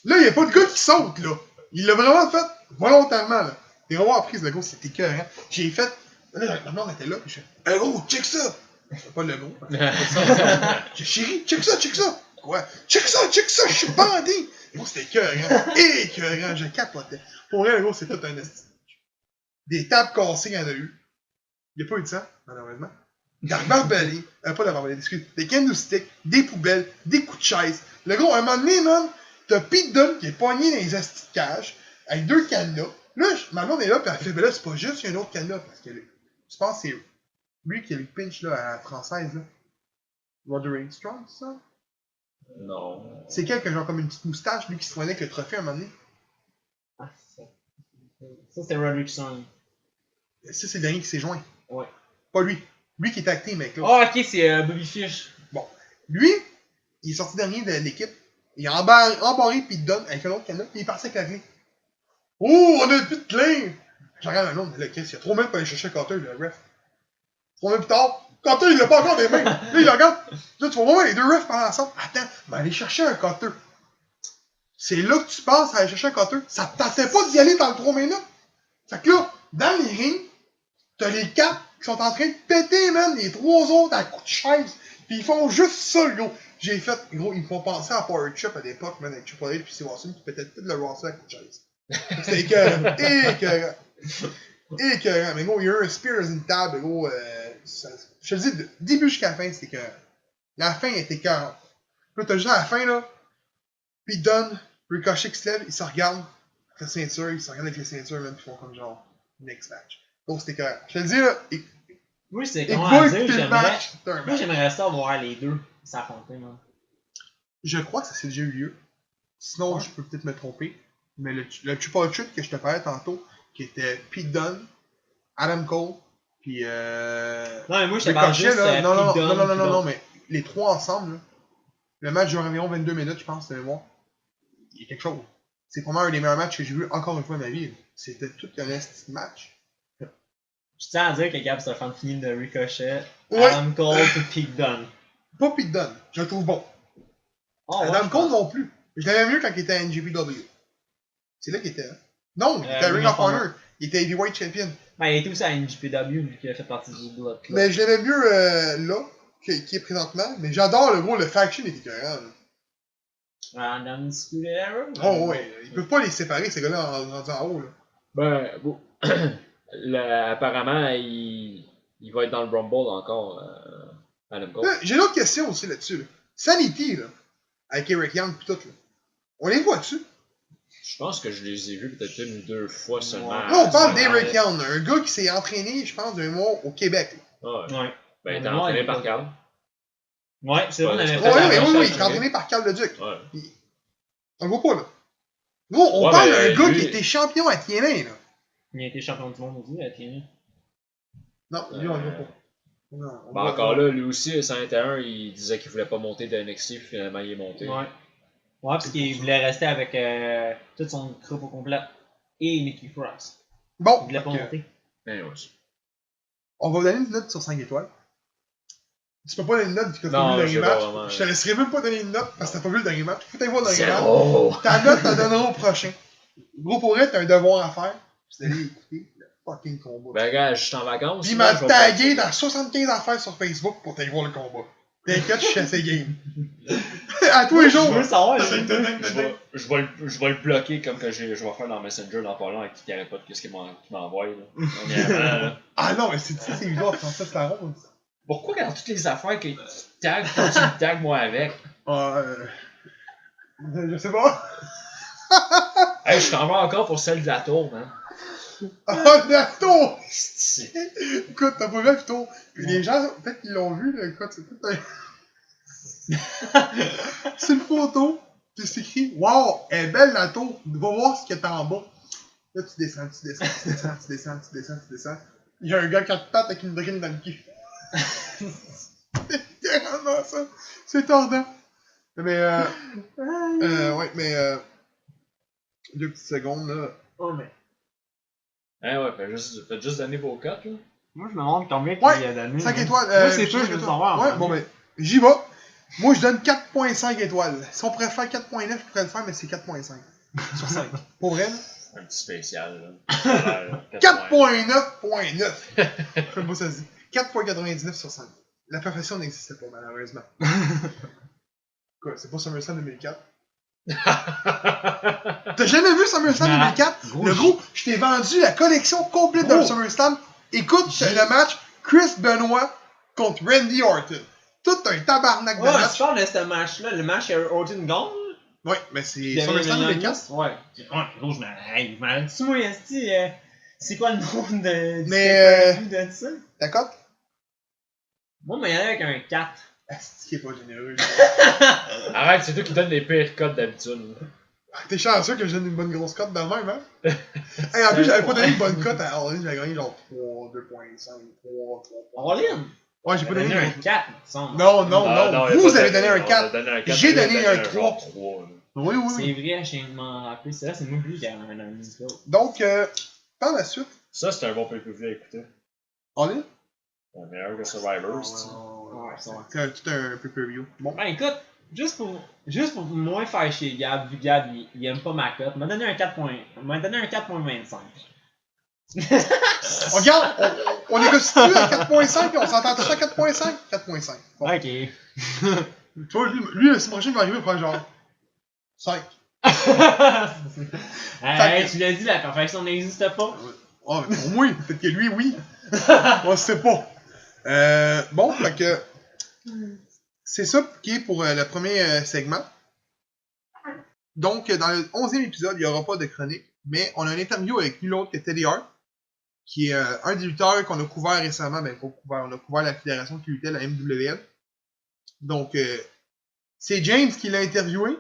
Speaker 1: Là, il n'y a pas de gars qui saute, là. Il l'a vraiment fait volontairement, là. Et on va en prise, le gros, c'était écœurant. J'ai fait. Là, la blonde était là, pis je fais, hey, gros, check ça! C'est pas le gros. J'ai chéri, check ça! Quoi? Check ça, je suis bandé! Gros, c'était écœurant, je capotais. Pour vrai, le gros, c'est tout un esti. Des tables cassées, il y en a eu. Il n'y a pas eu de sang, malheureusement. De la barbelée, pas de la barbelée, excuse. Des candlesticks, des poubelles, des coups de chaise. Le gros, à un moment donné, man, t'as Pete Dunne qui est pogné dans les astis de cage, avec deux cadenas. Là, ma blonde est là, puis elle fait, ben là, c'est pas juste, il y a un autre cadenas, parce que je pense que c'est lui qui a le pinch, là, à la française, là. Roderick Strong, c'est ça?
Speaker 2: Non.
Speaker 1: C'est quelqu'un genre comme une petite moustache, lui qui se prenait avec le trophée à un moment donné.
Speaker 3: Ah, ça c'est Roderick Strong.
Speaker 1: Ça, c'est le dernier qui s'est joint.
Speaker 3: Ouais.
Speaker 1: Pas lui. Lui qui est acté, mec, là.
Speaker 3: Oh, ok, c'est Bobby Fish.
Speaker 1: Bon. Lui, il est sorti dernier de l'équipe. Il a embarré Pete Dunne avec un autre canot, puis il est parti avec la clé. Oh, on a plus de clé! Je regarde un autre, mais là, Chris, il y a 3 minutes pour aller chercher Carter, le ref. 3 minutes plus tard, Carter, il l'a pas encore des mains. Là, il regarde. Là, tu vas voir les deux refs parler ensemble. Attends, mais aller chercher un Carter. C'est là que tu penses à aller chercher un Carter. Ça te tentait pas d'y aller dans le 3 minutes. Fait que là, dans les rings, t'as les 4 qui sont en train de péter, man, les 3 autres à coups de chaise. Pis ils font juste ça, gros. J'ai fait, gros, ils me font penser à Power Trip à l'époque, man, avec Triple H pis Steve Austin qui pétait tout le roster à coups de chaise. C'était écœurant. Écœurant. Mais gros, il y a eu un spear dans une table, gros. Je te dis, début jusqu'à la fin, c'était écœurant. La fin était écœurante. Là, t'as juste à la fin, là. Pis Dunne, Ricochet qui se lève, ils se regardent avec la ceinture, ils se regardent avec les ceintures, même, ils font comme genre, next match. Donc, c'était écœurant. Je te le dis, là.
Speaker 3: Oui, c'est comment à dire, moi, j'aimerais ça voir les deux s'affronter, man.
Speaker 1: Je crois que ça s'est déjà eu lieu. Sinon, je peux peut-être me tromper. Mais le Triple Threat que je te parlais tantôt, qui était Pete Dunne, Adam Cole, puis
Speaker 3: non, mais moi, je te parle juste
Speaker 1: non, mais les 3 ensemble, là, le match dure environ 22 minutes, je pense, de mémoire. Il y a quelque chose. C'est probablement un des meilleurs matchs que j'ai vu encore une fois de ma vie. C'était tout le reste du match.
Speaker 3: Je tiens à dire que Gab, c'est un fan fini de Ricochet, Adam Cole et Pete Dunne.
Speaker 1: Pas Pete Dunne, je le trouve bon.
Speaker 3: Oh,
Speaker 1: Adam Cole non plus. Je l'aimais mieux quand il était à NJPW. C'est là qu'il était. Hein? Non, il était à Ring of Honor. Il était Heavyweight Champion.
Speaker 3: Ben, il était aussi à NJPW, vu qu'il a fait partie du Blood Club.
Speaker 1: Mais je l'aimais mieux là, qui est présentement. Mais j'adore le gros, le faction était écœurant.
Speaker 3: Random Scudero?
Speaker 1: Oh, ouais. Ils peuvent pas les séparer, ces gars-là, rendus en haut. Là.
Speaker 2: Ben, bon. Apparemment, il va être dans le Rumble encore, Adam Cole.
Speaker 1: J'ai une autre question aussi là-dessus. Là. Sanity, là, avec Eric Young et tout, là. On les voit dessus?
Speaker 2: Je pense que je les ai vus peut-être 1 ou 2 fois seulement.
Speaker 1: Là, on parle d'Eric Young, un gars qui s'est entraîné, je pense, d'un mois au Québec.
Speaker 2: Là. Ouais. Ben, il était entraîné par Carl.
Speaker 3: Ouais, c'est vrai,
Speaker 1: oui, il est entraîné par Carl Leduc.
Speaker 2: Ouais.
Speaker 1: On le voit pas, là. Gros, on parle d'un gars qui était champion à TNA, là.
Speaker 3: Il a été champion du monde aussi à TNA.
Speaker 1: Non, lui, on le voit pas.
Speaker 2: Non, encore là, lui aussi, 101, il disait qu'il voulait pas monter de NXT, puis finalement, il est monté.
Speaker 3: Ouais, parce qu'il voulait rester avec tout son groupe au complet. Et Nikki Cross.
Speaker 1: Bon,
Speaker 3: il voulait pas monter.
Speaker 2: Ben, ouais.
Speaker 1: On va donner une note sur 5 étoiles. Tu peux pas donner une note vu que t'as vu le rematch. Je te laisserai même pas donner une note parce que t'as pas vu le dernier match. Faut t'aller voir le dernier match. Ta note, t'en donneras au prochain. Gros pour elle, t'as un devoir à faire. C'est d'aller écouter le fucking combat.
Speaker 2: Ben, gars, je suis en vacances.
Speaker 1: Puis il m'a tagué dans 75 affaires sur Facebook pour t'aller voir le combat. T'inquiète, je suis assez game. À tous les jours.
Speaker 3: Je veux savoir.
Speaker 2: Je vais le bloquer comme que je vais faire dans Messenger dans pas long avec qui arrête pas de qu'est-ce qu'il m'envoie.
Speaker 1: Ah non, mais c'est bizarre, ça, c'est la ronde.
Speaker 2: Pourquoi dans toutes les affaires que tu tagues, tu me tagues moi avec?
Speaker 1: Je sais pas.
Speaker 2: Hey, je t'en vois encore pour celle de la tour, man.
Speaker 1: Ah, la tour! Écoute, t'as pas vu la tour. Puis les gens, peut-être qu'ils l'ont vu, là. Écoute, c'est tout un. C'est une photo. Puis c'est écrit, wow, elle est belle la tour. Va voir ce qu'il y a en bas. Là, tu descends. Il y a un gars 4 pattes avec une drine dans le cul. C'est vraiment ça. C'est tordant. Mais, ouais, mais, 2 petites secondes, là.
Speaker 3: Oh, mais.
Speaker 2: Ouais, faites juste donner vos cotes, là.
Speaker 3: Moi, je me demande combien qu'il a donné.
Speaker 1: 5 étoiles.
Speaker 3: Moi, c'est sûr, je veux savoir.
Speaker 1: Ouais, bon, ben, j'y vais. Moi, je donne 4.5 étoiles. Si on pourrait faire 4.9, je pourrais le faire, mais c'est 4.5 sur 5. Pour vrai, là.
Speaker 2: Un petit spécial, là.
Speaker 1: 4.9.9. Je sais pas ça se dit. 4.99 sur 5. La perfection n'existait pas, malheureusement. Quoi, c'est pas SummerSlam 2004? T'as jamais vu SummerSlam 2004? Le gros, je t'ai vendu la collection complète de SummerSlam. Écoute, c'est le match Chris Benoit contre Randy Orton. Tout un tabarnak de match.
Speaker 3: Ouais, tu parles de ce match-là, le match Orton gagne?
Speaker 1: Ouais, mais c'est SummerSlam 2004.
Speaker 3: Ouais, gros, je m'en dis, moi, c'est quoi le nom de
Speaker 1: mais
Speaker 3: de ça?
Speaker 1: D'accord?
Speaker 3: Moi, mais il y en a avec un 4.
Speaker 1: C'est qui est pas généreux.
Speaker 2: Arrête, c'est toi qui donnes les pires codes d'habitude.
Speaker 1: T'es chanceux que je donne une bonne grosse cote dans le même, hein? Hey, en plus, j'avais pas donné une bonne cote à All-In, j'avais gagné genre 3, 2.5, 3.
Speaker 3: All-In?
Speaker 1: Ouais, j'ai pas donné
Speaker 3: un 4, il
Speaker 1: Non, vous avez donné un 4. J'ai donné un 3. Oui.
Speaker 3: C'est vrai, je m'en rappelle. C'est vrai, c'est moi plus qui a un discours.
Speaker 1: Donc, par la suite,
Speaker 2: Ça, c'est un bon pay-per-view à écouter.
Speaker 1: On est?
Speaker 2: Meilleur que Survivor,
Speaker 1: c'est tout un pay-per-view. Bon.
Speaker 3: Ben écoute, juste pour moins faire chier Gab, vu Gab il aime pas ma cote, m'a donné un 4.25.
Speaker 1: Regarde, on est constitué à 4.5 et on s'entend tous à 4.5? 4.5. Bon.
Speaker 3: Ok.
Speaker 1: Tu vois, lui la semaine prochaine, il va arriver pour genre 5.
Speaker 3: Hey, tu l'as dit, la perfection n'existe pas.
Speaker 1: Oh, mais pour moi, peut-être que lui, oui. On sait pas. Bon, fait que c'est ça qui est pour le premier segment. Donc, dans le 11e épisode, il n'y aura pas de chronique, mais on a une interview avec nul autre que Teddy Hart, qui est un des lutteurs qu'on a couvert récemment. Ben, on a couvert la fédération qui luttait, la MWL. Donc, c'est James qui l'a interviewé.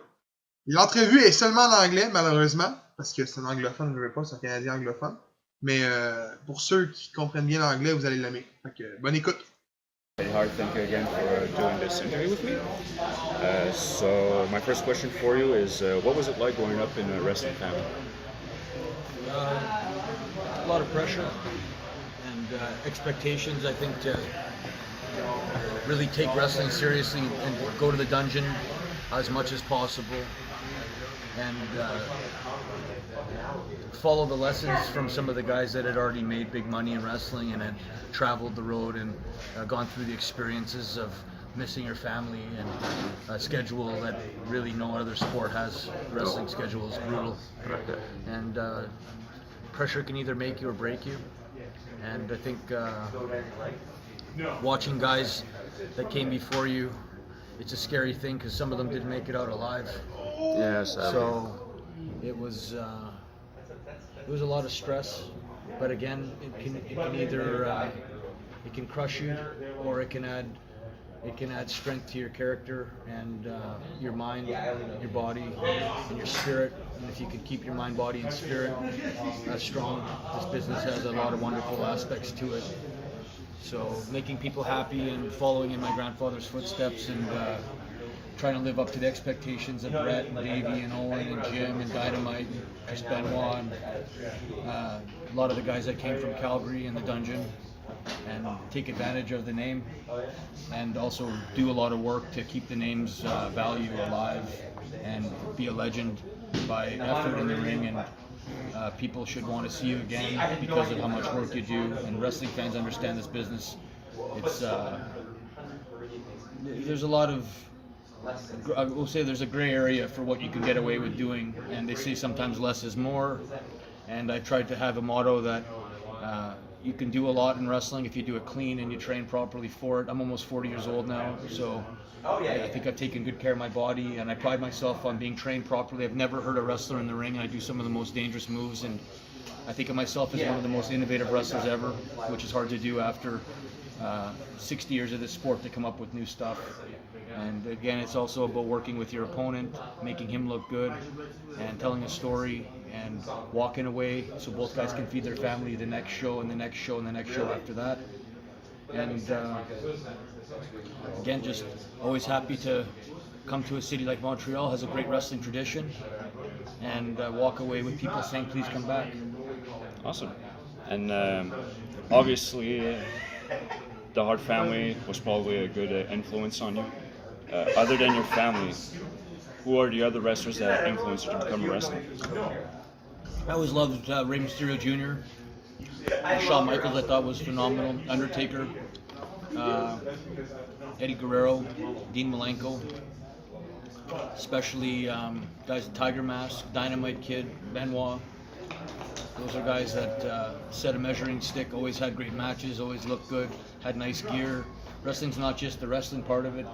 Speaker 1: L'entrevue est seulement en anglais, malheureusement, parce que c'est un anglophone, je ne veux pas, c'est un Canadien anglophone. Mais pour ceux qui comprennent bien l'anglais, vous allez l'aimer. Fait que, bonne écoute.
Speaker 4: Teddy Hart, thank you again for doing this interview with me. So my first question for you is, what was it like growing up in a wrestling family?
Speaker 5: A lot of pressure and expectations, I think, to really take wrestling seriously and go to the dungeon as much as possible and follow the lessons from some of the guys that had already made big money in wrestling and had traveled the road and gone through the experiences of missing your family and a schedule that really no other sport has. The wrestling schedule is brutal. And pressure can either make you or break you. And I think watching guys that came before you, it's a scary thing because some of them didn't make it out alive.
Speaker 4: Yes.
Speaker 5: So it was a lot of stress, but again, it can either it can crush you or it can add strength to your character and your mind, your body, and your spirit. And if you can keep your mind, body, and spirit strong, this business has a lot of wonderful aspects to it. So making people happy and following in my grandfather's footsteps and trying to live up to the expectations of Brett and Davey and Owen and Jim and Dynamite and Chris Benoit and a lot of the guys that came from Calgary and the Dungeon, and take advantage of the name and also do a lot of work to keep the name's value alive and be a legend by effort in the ring, and people should want to see you again because of how much work you do, and wrestling fans understand this business. It's there's a lot of, I will say there's a gray area for what you can get away with doing, and they say sometimes less is more, and I tried to have a motto that you can do a lot in wrestling if you do it clean and you train properly for it. I'm almost 40 years old now, so I think I've taken good care of my body, and I pride myself on being trained properly. I've never hurt a wrestler in the ring, and I do some of the most dangerous moves, and I think of myself as one of the most innovative wrestlers ever, which is hard to do after 60 years of this sport, to come up with new stuff. And again, it's also about working with your opponent, making him look good, and telling a story, and walking away so both guys can feed their family the next show and the next show and the next show after that. And again, just always happy to come to a city like Montreal, has a great wrestling tradition, and walk away with people saying, please come back.
Speaker 4: Awesome. And obviously, the Hart family was probably a good influence on you. Other than your family, who are the other wrestlers that influenced you to become a wrestler?
Speaker 5: I always loved Rey Mysterio Jr. Shawn Michaels, I thought, was phenomenal. Undertaker, Eddie Guerrero, Dean Malenko, especially guys with Tiger Mask, Dynamite Kid, Benoit. Those are guys that set a measuring stick, always had great matches, always looked good, had nice gear. Wrestling's not just the wrestling part of it,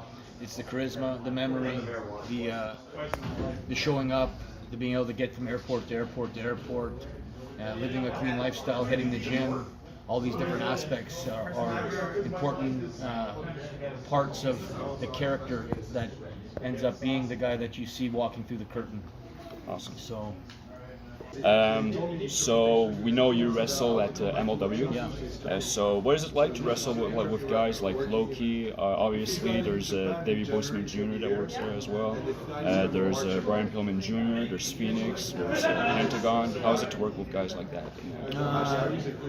Speaker 5: it's the charisma, the memory, the showing up, the being able to get from airport to airport to airport, living a clean lifestyle, hitting the gym. All these different aspects are important parts of the character that ends up being the guy that you see walking through the curtain.
Speaker 4: Awesome.
Speaker 5: So
Speaker 4: So we know you wrestle at MLW.
Speaker 5: Yeah.
Speaker 4: So what is it like to wrestle with guys like Loki? Obviously, there's Davey Boyceman Jr. that works there as well. There's Brian Pillman Jr. There's Phoenix. There's Pentagon. How is it to work with guys like that?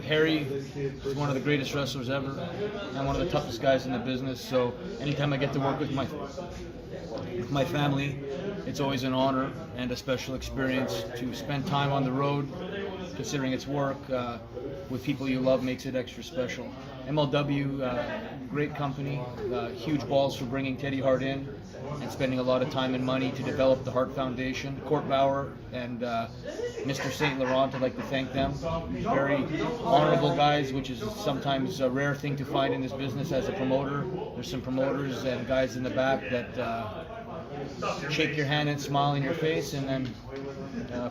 Speaker 5: Harry is one of the greatest wrestlers ever, and one of the toughest guys in the business. So anytime I get to work with my family, it's always an honor and a special experience. To spend time on the road, considering it's work, with people you love makes it extra special. MLW, great company, huge balls for bringing Teddy Hart in and spending a lot of time and money to develop the Hart Foundation. Court Bauer and Mr. St. Laurent, I'd like to thank them. Very honorable guys, which is sometimes a rare thing to find in this business as a promoter. There's some promoters and guys in the back that shake your hand and smile in your face, and then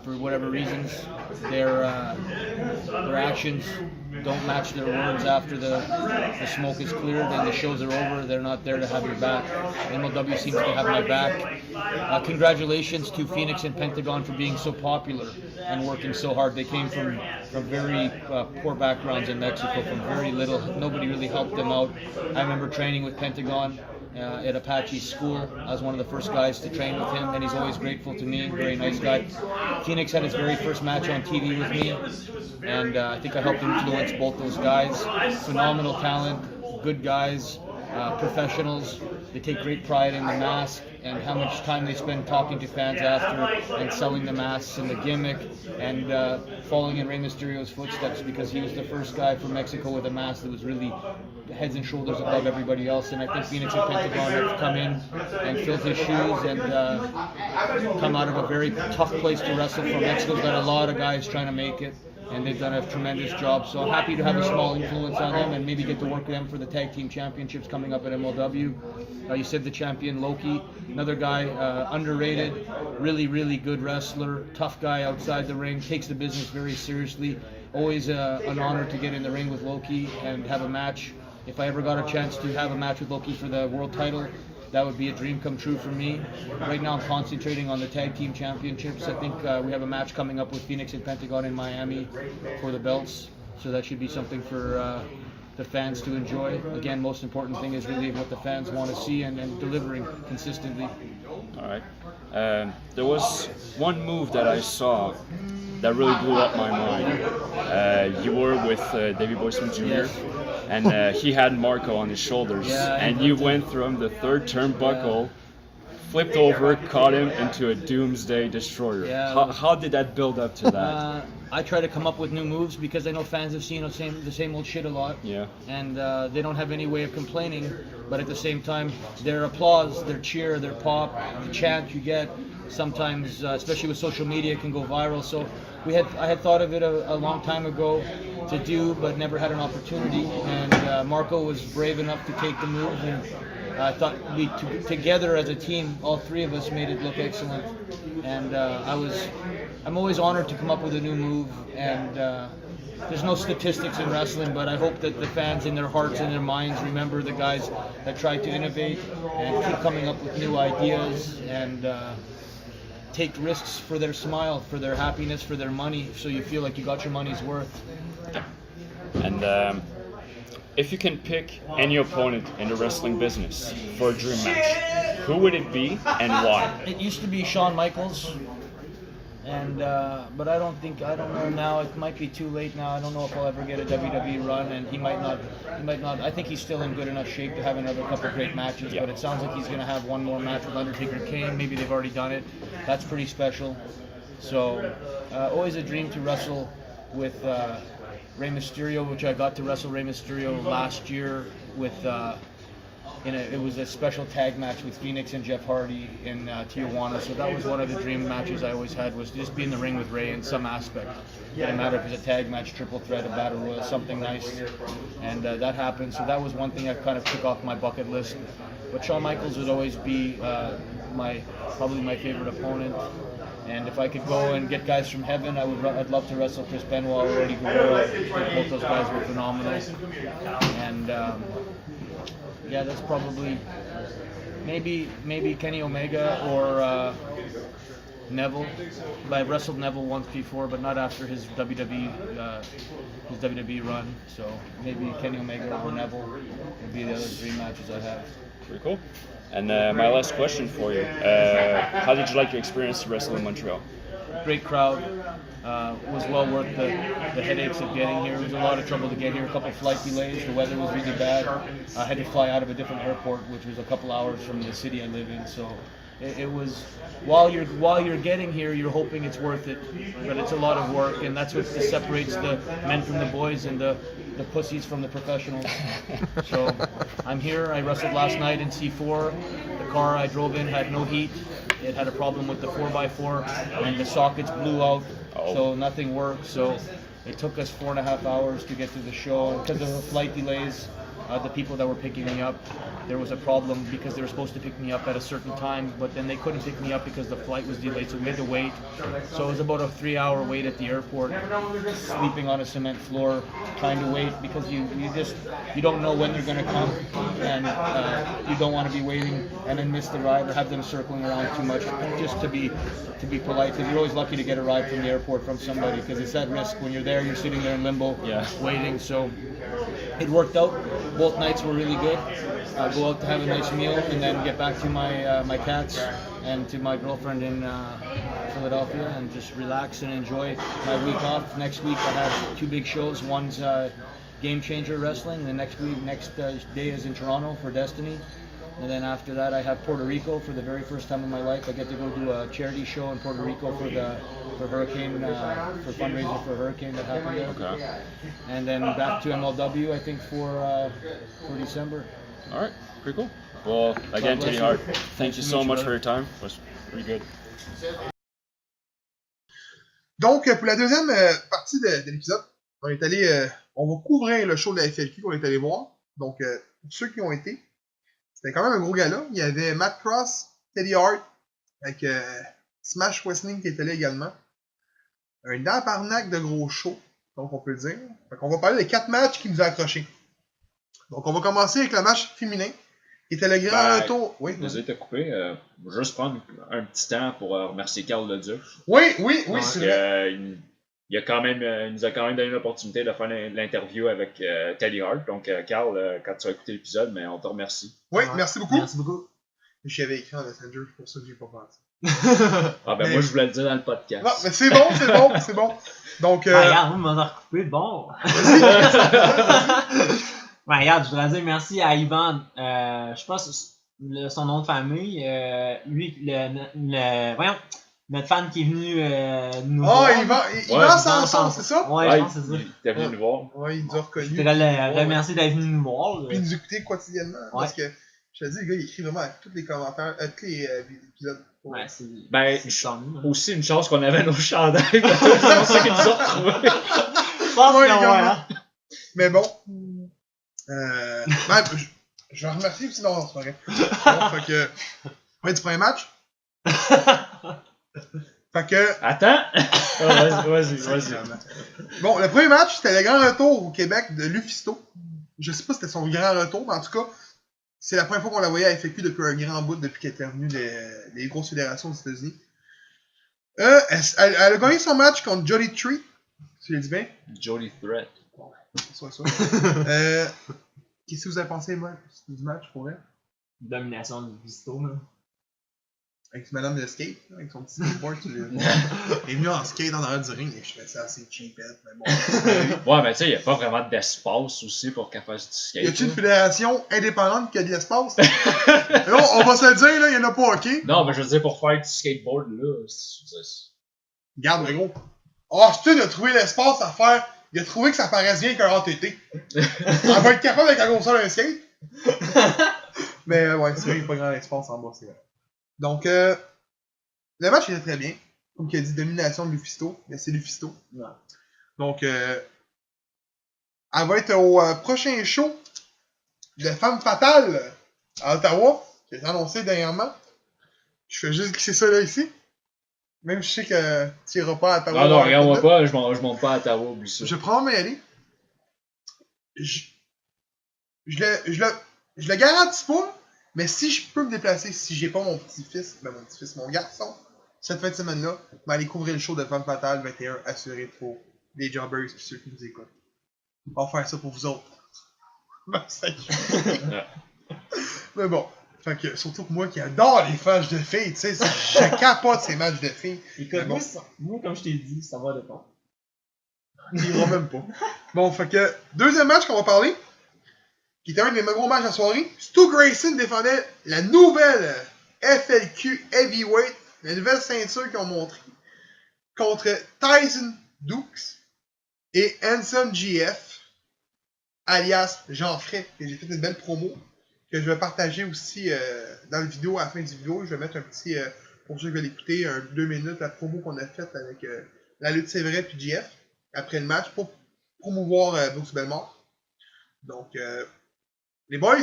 Speaker 5: for whatever reasons their actions don't match their words after the smoke is cleared and the shows are over. They're not there to have your back. MLW seems to have my back. Congratulations to Phoenix and Pentagon for being so popular and working so hard. They came from very poor backgrounds in Mexico, from very little. Nobody really helped them out. I remember training with Pentagon at Apache's school. I was one of the first guys to train with him, and he's always grateful to me. Very nice guy. Phoenix had his very first match on TV with me, and I think I helped influence both those guys. Phenomenal talent, good guys, professionals. They take great pride in the mask and how much time they spend talking to fans after and selling the masks and the gimmick and following in Rey Mysterio's footsteps, because he was the first guy from Mexico with a mask that was really heads and shoulders above everybody else. And I think Phoenix and Pentagon have come in and filled his shoes and come out of a very tough place to wrestle from. Mexico's got a lot of guys trying to make it, and they've done a tremendous job. So I'm happy to have a small influence on them and maybe get to work with them for the tag team championships coming up at MLW. You said the champion Loki, another guy, underrated, really, really good wrestler, tough guy outside the ring, takes the business very seriously. Always an honor to get in the ring with Loki and have a match. If I ever got a chance to have a match with Loki for the world title, that would be a dream come true for me. Right now I'm concentrating on the tag team championships. I think we have a match coming up with Phoenix and Pentagon in Miami for the belts. So that should be something for the fans to enjoy. Again, most important thing is really what the fans want to see and delivering consistently.
Speaker 4: All right. There was one move that I saw that really blew up my mind. You were with Davey Boyceman Jr.
Speaker 5: Yes.
Speaker 4: And he had Marco on his shoulders, and you went through him the third turnbuckle, flipped over, caught him into a Doomsday Destroyer.
Speaker 5: Yeah.
Speaker 4: How did that build up to that?
Speaker 5: I try to come up with new moves because I know fans have seen the same old shit a lot.
Speaker 4: Yeah.
Speaker 5: And they don't have any way of complaining, but at the same time, their applause, their cheer, their pop, the chant you get, sometimes, especially with social media, can go viral. So I had thought of it a long time ago to do, but never had an opportunity. And Marco was brave enough to take the move, and I thought we together as a team, all three of us, made it look excellent. And I'm always honored to come up with a new move. And there's no statistics in wrestling, but I hope that the fans in their hearts and their minds remember the guys that tried to innovate and keep coming up with new ideas and take risks for their smile, for their happiness, for their money, so you feel like you got your money's worth.
Speaker 4: And if you can pick any opponent in the wrestling business for a dream match, who would it be and why?
Speaker 5: It used to be Shawn Michaels, and but I don't know now. It might be too late now. I don't know if I'll ever get a WWE run, and he might not. I think he's still in good enough shape to have another couple of great matches.
Speaker 4: Yeah.
Speaker 5: But it sounds like he's going to have one more match with Undertaker Kane. Maybe they've already done it. That's pretty special. So always a dream to wrestle with Rey Mysterio, which I got to wrestle Rey Mysterio last year with. It was a special tag match with Phoenix and Jeff Hardy in Tijuana. So that was one of the dream matches I always had, was just be in the ring with Rey in some aspect. It didn't matter if it was a tag match, triple threat, a battle royal, something nice. And that happened. So that was one thing I kind of took off my bucket list. But Shawn Michaels would always be probably my favorite opponent. And if I could go and get guys from heaven, I'd love to wrestle Chris Benoit or Eddie Guerrero. Both those guys were phenomenal. And yeah, that's probably maybe Kenny Omega or Neville. I wrestled Neville once before, but not after his WWE run. So maybe Kenny Omega or Neville would be the other 3 matches I have.
Speaker 4: Pretty cool. And my last question for you: how did you like your experience to wrestle in Montreal?
Speaker 5: Great crowd. Was well worth the headaches of getting here. It was a lot of trouble to get here. A couple flight delays. The weather was really bad. I had to fly out of a different airport, which was a couple hours from the city I live in. So it was while you're getting here, you're hoping it's worth it, but it's a lot of work, and that's what separates the men from the boys and the pussies from the professionals. So I'm here. I wrestled last night in C4. The car I drove in had no heat. It had a problem with the 4x4, and the sockets blew out, so nothing worked. So it took us 4.5 hours to get to the show. Because of the flight delays, the people that were picking me up, there was a problem because they were supposed to pick me up at a certain time, but then they couldn't pick me up because the flight was delayed, so we had to wait. So it was about a 3-hour wait at the airport, sleeping on a cement floor, trying to wait because you don't know when they're going to come, and you don't want to be waiting and then miss the ride or have them circling around too much, just to be polite, because you're always lucky to get a ride from the airport from somebody, because it's that risk when you're there, you're sitting there in limbo, waiting. So it worked out. Both nights were really good. Go out to have a nice meal and then get back to my cats and to my girlfriend in Philadelphia and just relax and enjoy my week off. Next week I have 2 big shows. One's Game Changer Wrestling. The next day is in Toronto for Destiny. And then after that I have Puerto Rico for the very first time in my life. I get to go do a charity show in Puerto Rico for Hurricane, for fundraiser for Hurricane that happened there.
Speaker 4: Okay.
Speaker 5: And then back to MLW I think for December.
Speaker 4: All right, pretty cool. Well, again, Teddy Hart, thank you so much for your time. It was pretty good.
Speaker 1: Donc, pour la deuxième partie de l'épisode, on va couvrir le show de la FLQ qu'on est allé voir. Donc, pour ceux qui ont été, c'était quand même un gros gala. Il y avait Matt Cross, Teddy Hart, avec Smash Wrestling qui était là également. Un tabarnak de gros show, donc on peut le dire. Fait qu'on va parler des 4 matchs qui nous ont accrochés. Donc, on va commencer avec le match féminin, qui était le grand retour. Oui,
Speaker 2: désolé de te couper. Juste prendre un petit temps pour remercier Carl Leduc.
Speaker 1: Oui, c'est
Speaker 2: vrai. Il nous a quand même donné l'opportunité de faire l'interview avec Teddy Hart. Donc, Carl, quand tu vas écouter l'épisode, mais on te remercie.
Speaker 1: Oui, merci beaucoup. Merci beaucoup. J'avais écrit en Messenger, c'est pour ça que j'ai pas pensé.
Speaker 2: Moi, je voulais le dire dans le podcast.
Speaker 1: Non, mais c'est bon. Donc,
Speaker 3: regarde, vous m'avez recoupé, bon. Regarde, je voudrais dire merci à Yvan, je pense son nom de famille, lui, voyons, notre fan qui est venu nous voir.
Speaker 1: Yvan Sanson, c'est ça?
Speaker 3: Ouais, je pense que c'est ça.
Speaker 2: Il était venu nous voir.
Speaker 1: Ouais, il nous a reconnu.
Speaker 3: Je voudrais le remercier d'être venu nous voir.
Speaker 1: Puis nous écouter quotidiennement, parce que, je te dis, le gars, il écrit vraiment tous les commentaires, tous les épisodes.
Speaker 3: Ouais, c'est
Speaker 2: aussi une chance qu'on avait nos chandails, c'est ça qu'ils nous ont retrouvés.
Speaker 3: Je pense que
Speaker 1: mais bon. Je vais remercier aussi, non, c'est pas vrai. Bon, fait que. Ouais, du premier match. Fait que.
Speaker 2: Attends! Vas-y.
Speaker 1: Bon, le premier match, c'était le grand retour au Québec de Lufisto. Je sais pas si c'était son grand retour, mais en tout cas, c'est la première fois qu'on la voyait à FAQ depuis un grand bout, depuis qu'elle était revenue des grosses fédérations aux États-Unis. Elle a gagné son match contre Jody Tree. Tu l'as dit bien?
Speaker 2: Jody Threat.
Speaker 1: Ça. Qu'est-ce que vous avez pensé, moi, du match pour elle?
Speaker 3: Domination du Visto, là.
Speaker 1: Avec madame de skate, avec son petit skateboard, tu l'as vu. Elle est venue en skate en arrière du ring, et je trouvais ça assez cheapette, mais bon.
Speaker 2: Ouais, mais tu sais, il n'y a pas vraiment d'espace aussi pour qu'elle fasse du skate.
Speaker 1: Y a-t-il une fédération indépendante qui a de l'espace? Non, on va se le dire, là, il y en a pas, ok?
Speaker 2: Non, mais je veux dire, pour faire du skateboard, là,
Speaker 1: regarde, le gros. Austin a trouvé l'espace à faire. Il a trouvé que ça paraisse bien qu'un ATT. On va être capable avec la grosseur d'un skate. Mais ouais, c'est vrai, il n'y a pas grand espace en bas, c'est vrai. Donc, le match était très bien. Comme il a dit, domination de Lufisto. Mais c'est Lufisto. Ouais. Donc, elle va être au prochain show de Femme Fatale à Ottawa, qui est annoncé dernièrement. Je fais juste glisser ça là ici. Même je sais que tu iras pas à Ottawa.
Speaker 2: Non, regarde-moi pas, je monte pas à Ottawa, oublie ça.
Speaker 1: Je prends y aller. Je le garantis pas, mais si je peux me déplacer, si j'ai pas mon petit-fils, mon garçon, cette fin de semaine-là, mais allez couvrir le show de Femme Fatale 21 assuré pour les jobbers et ceux qui nous écoutent. On va faire ça pour vous autres. Mais bon, fait que, surtout que moi qui adore les matchs de filles, tu sais, je capote ces matchs de filles.
Speaker 3: Écoute,
Speaker 1: bon.
Speaker 3: moi, comme je t'ai dit, ça va dépendre.
Speaker 1: Il ira même pas. Bon, fait que, deuxième match qu'on va parler, qui était un des gros matchs de la soirée, Stu Grayson défendait la nouvelle FLQ Heavyweight, la nouvelle ceinture qu'ils ont montrée, contre Tyson Dukes et Handsome GF, alias Jean Fray, que j'ai fait une belle promo, que je vais partager aussi dans la vidéo, à la fin du vidéo. Je vais mettre un petit, pour ceux qui veulent écouter, 2 minutes, la promo qu'on a faite avec la lutte c'est vrai puis GF, après le match, pour promouvoir Brooks Belmont. Donc, les boys,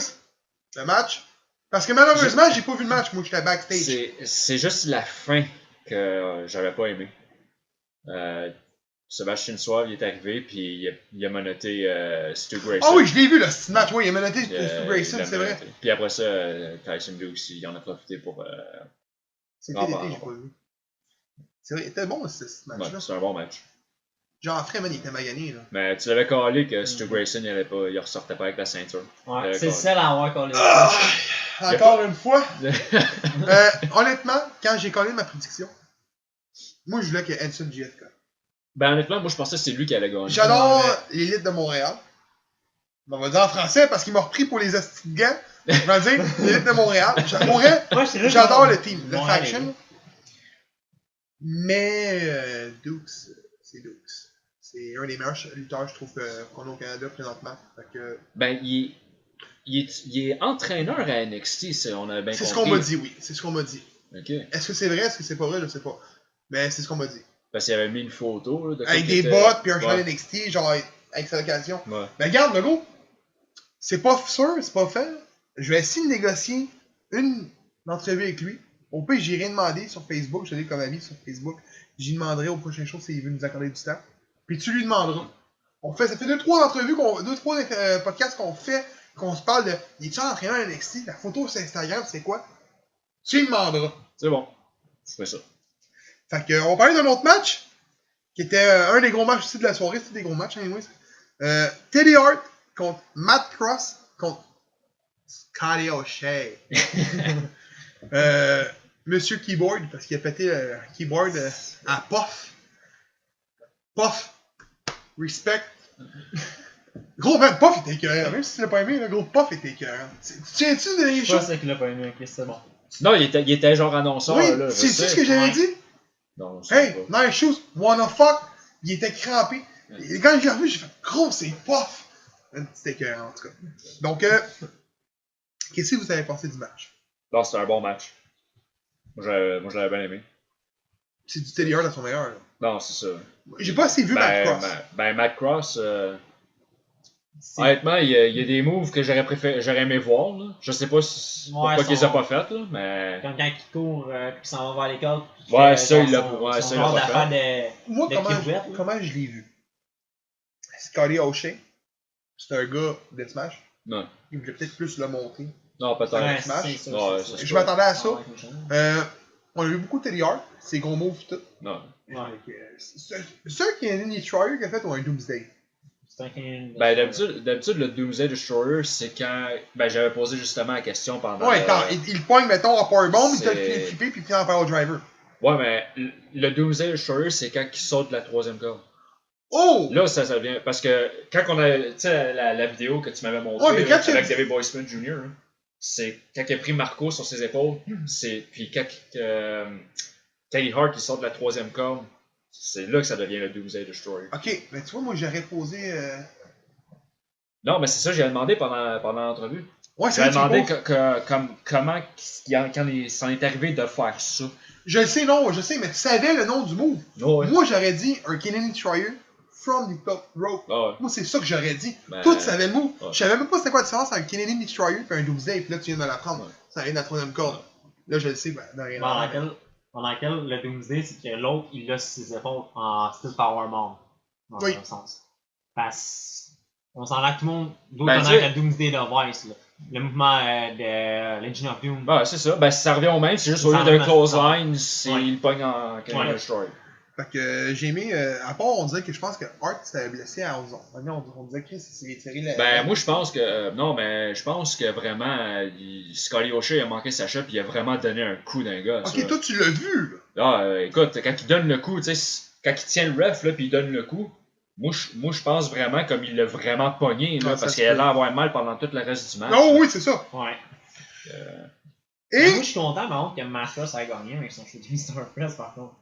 Speaker 1: le match. Parce que malheureusement, j'ai pas vu le match, moi j'étais backstage.
Speaker 2: C'est juste la fin que j'avais pas aimé. Sébastien Soir, il est arrivé, puis il a menotté Stu Grayson.
Speaker 1: Ah oui, je l'ai vu, le match, oui, il a menotté Stu Grayson, c'est vrai.
Speaker 2: Puis après ça, Tyson Dukes, il en a profité pour...
Speaker 1: C'était l'été, j'ai pas vu. C'est vrai, il était bon ce match-là.
Speaker 2: Ouais, c'est un bon match.
Speaker 1: Genre, après, man, il était magané, là.
Speaker 2: Mais tu l'avais calé que Stu Grayson, il ressortait pas avec la ceinture.
Speaker 3: Ouais, c'est le seul à avoir collé.
Speaker 1: Encore une fois. Honnêtement, quand j'ai collé ma prédiction, moi, je voulais que Hanson GF colle.
Speaker 2: Ben honnêtement, moi je pensais que c'est lui qui allait gagner.
Speaker 1: J'adore l'élite de Montréal. On va dire en français parce qu'il m'a repris pour les hosties de gants. Je vais dire l'élite de Montréal. J'adore le team, le faction. Mais Dukes, c'est Dukes. C'est un des meilleurs lutteurs, je trouve, qu'on a au Canada présentement. Fait que...
Speaker 2: Ben, il est entraîneur à NXT, on a bien compris.
Speaker 1: C'est ce qu'on m'a dit, oui. C'est ce qu'on m'a dit.
Speaker 2: Okay.
Speaker 1: Est-ce que c'est vrai, est-ce que c'est pas vrai, je sais pas. Mais c'est ce qu'on m'a dit.
Speaker 2: Parce qu'il avait mis une photo. Là,
Speaker 1: avec des bottes, puis un cheval NXT, genre avec sa location.
Speaker 2: Ouais.
Speaker 1: Mais regarde, le gros, c'est pas sûr, c'est pas fait. Je vais essayer de négocier une entrevue avec lui. Au pire, j'ai rien demandé sur Facebook, je l'ai comme ami sur Facebook. J'y demanderai au prochain show s'il veut nous accorder du temps. Puis tu lui demanderas. Ça fait 2-3 entrevues, 2-3 podcasts qu'on se parle de. Il est-tu entraîneur à NXT? La photo sur Instagram, c'est quoi? Tu lui demanderas.
Speaker 2: C'est bon. Je fais ça.
Speaker 1: Fait que, on va parler d'un autre match, qui était un des gros matchs aussi de la soirée, c'était des gros matchs, anyways. Teddy Hart contre Matt Cross contre Scotty O'Shea. Monsieur Keyboard, parce qu'il a pété le keyboard à Puff. Puff. Respect. Gros, man, Puff était écœurant. Même si tu l'as pas aimé, le gros Puff était écœurant. Tu tiens-tu de dernier show?
Speaker 3: Je sais qu'il l'a pas aimé, ok, c'est bon.
Speaker 2: Non, il était genre annonceur.
Speaker 1: Oui,
Speaker 2: là.
Speaker 1: C'est ce que j'avais dit?
Speaker 2: Non,
Speaker 1: hey, nice shoes, wanna fuck? Il était crampé. Et quand je l'ai revu, j'ai fait gros, c'est Puff! C'était écœurant, en tout cas. Donc, qu'est-ce que vous avez pensé du match?
Speaker 2: Non, c'était un bon match. Moi, je l'avais bien aimé.
Speaker 1: C'est du Teddy Hart à son meilleur, là.
Speaker 2: Non, c'est ça.
Speaker 1: J'ai pas assez vu Matt Cross.
Speaker 2: Matt Cross, honnêtement, il y a des moves que j'aurais aimé voir. Là. Je sais pas pourquoi ils les ont pas fait, là, mais...
Speaker 3: Quand il court et qu'il s'en va vers les cordes.
Speaker 2: Ouais, ça, il l'a pas fait.
Speaker 1: Moi, comment je l'ai vu? Scotty O'Shea, c'est un gars de Smash.
Speaker 2: Non.
Speaker 1: Il voulait peut-être plus le montrer.
Speaker 2: Non, peut-être.
Speaker 3: Ouais,
Speaker 1: Smash.
Speaker 3: je
Speaker 1: m'attendais à ça. On a vu beaucoup de Teddy Hart, ses gros moves tout.
Speaker 2: Non.
Speaker 1: C'est un Canadian Destroyer qui a fait ou un Doomsday?
Speaker 3: C'est un Canadian
Speaker 2: Ben, d'habitude, le Doomsday Destroyer, c'est quand. Ben, j'avais posé justement la question pendant.
Speaker 1: Ouais, quand il pogne, mettons, en Powerbomb, il te le fait flipper, puis il finit en Power Driver.
Speaker 2: Ouais, mais le Doomsday Destroyer, c'est quand il saute de la troisième corde.
Speaker 1: Oh!
Speaker 2: Là, ça vient. Parce que quand on a. Tu sais, la vidéo que tu m'avais montrée
Speaker 1: avec
Speaker 2: David Boy Smith Jr., hein, c'est quand il a pris Marco sur ses épaules, puis quand Teddy Hart il sort de la troisième corde, c'est là que ça devient le Doomsday Destroyer.
Speaker 1: Ok, mais tu vois, moi j'aurais posé.
Speaker 2: Non, mais c'est ça que j'ai demandé pendant l'entrevue.
Speaker 1: Ouais,
Speaker 2: j'ai demandé comment quand il s'en est arrivé de faire ça.
Speaker 1: Je sais, mais tu savais le nom du move.
Speaker 2: Oh, ouais.
Speaker 1: Moi j'aurais dit un Canadian Destroyer from the top rope.
Speaker 2: Oh, ouais.
Speaker 1: Moi c'est ça que j'aurais dit.
Speaker 2: Ben,
Speaker 1: toi tu savais le move.
Speaker 2: Ouais.
Speaker 1: Je savais même pas c'était quoi la différence entre un Canadian Destroyer et un Doomsday, puis là tu viens de me l'apprendre.
Speaker 2: Ouais.
Speaker 1: Ça arrive de la troisième corde. Ouais. Là je le sais, dans rien.
Speaker 3: Pendant lequel le Doomsday, c'est que l'autre, il a ses épaules en style Powerbomb. Dans un sens. Parce qu'on s'en a que tout le monde doit connaître la Doomsday Device. Là. Le mouvement de Legion of Doom.
Speaker 2: Ben, c'est ça. Ben, ça revient au même, c'est juste au lieu d'un clothesline, il le pogne en Canadian Destroyer.
Speaker 1: Fait que j'ai aimé, à part on disait que je pense que Hart s'était blessé à 11 ans. On disait que c'est retiré la.
Speaker 2: Ben, moi je pense que. Non, mais je pense que vraiment, Scotty O'Shea a manqué sa shot, puis il a vraiment donné un coup d'un gars.
Speaker 1: Ok,
Speaker 2: ça.
Speaker 1: toi tu l'as vu, là.
Speaker 2: Ah, écoute, quand il donne le coup, tu sais, quand il tient le ref, là, puis il donne le coup, moi je pense vraiment comme il l'a vraiment pogné, là,
Speaker 1: Ouais,
Speaker 2: parce qu'il allait avoir mal pendant tout le reste du match.
Speaker 1: Non, oui, c'est ça.
Speaker 3: Ouais.
Speaker 1: Et.
Speaker 3: Moi, je suis content, par contre, que Mafia ça a gagné avec son shooting star press, par contre.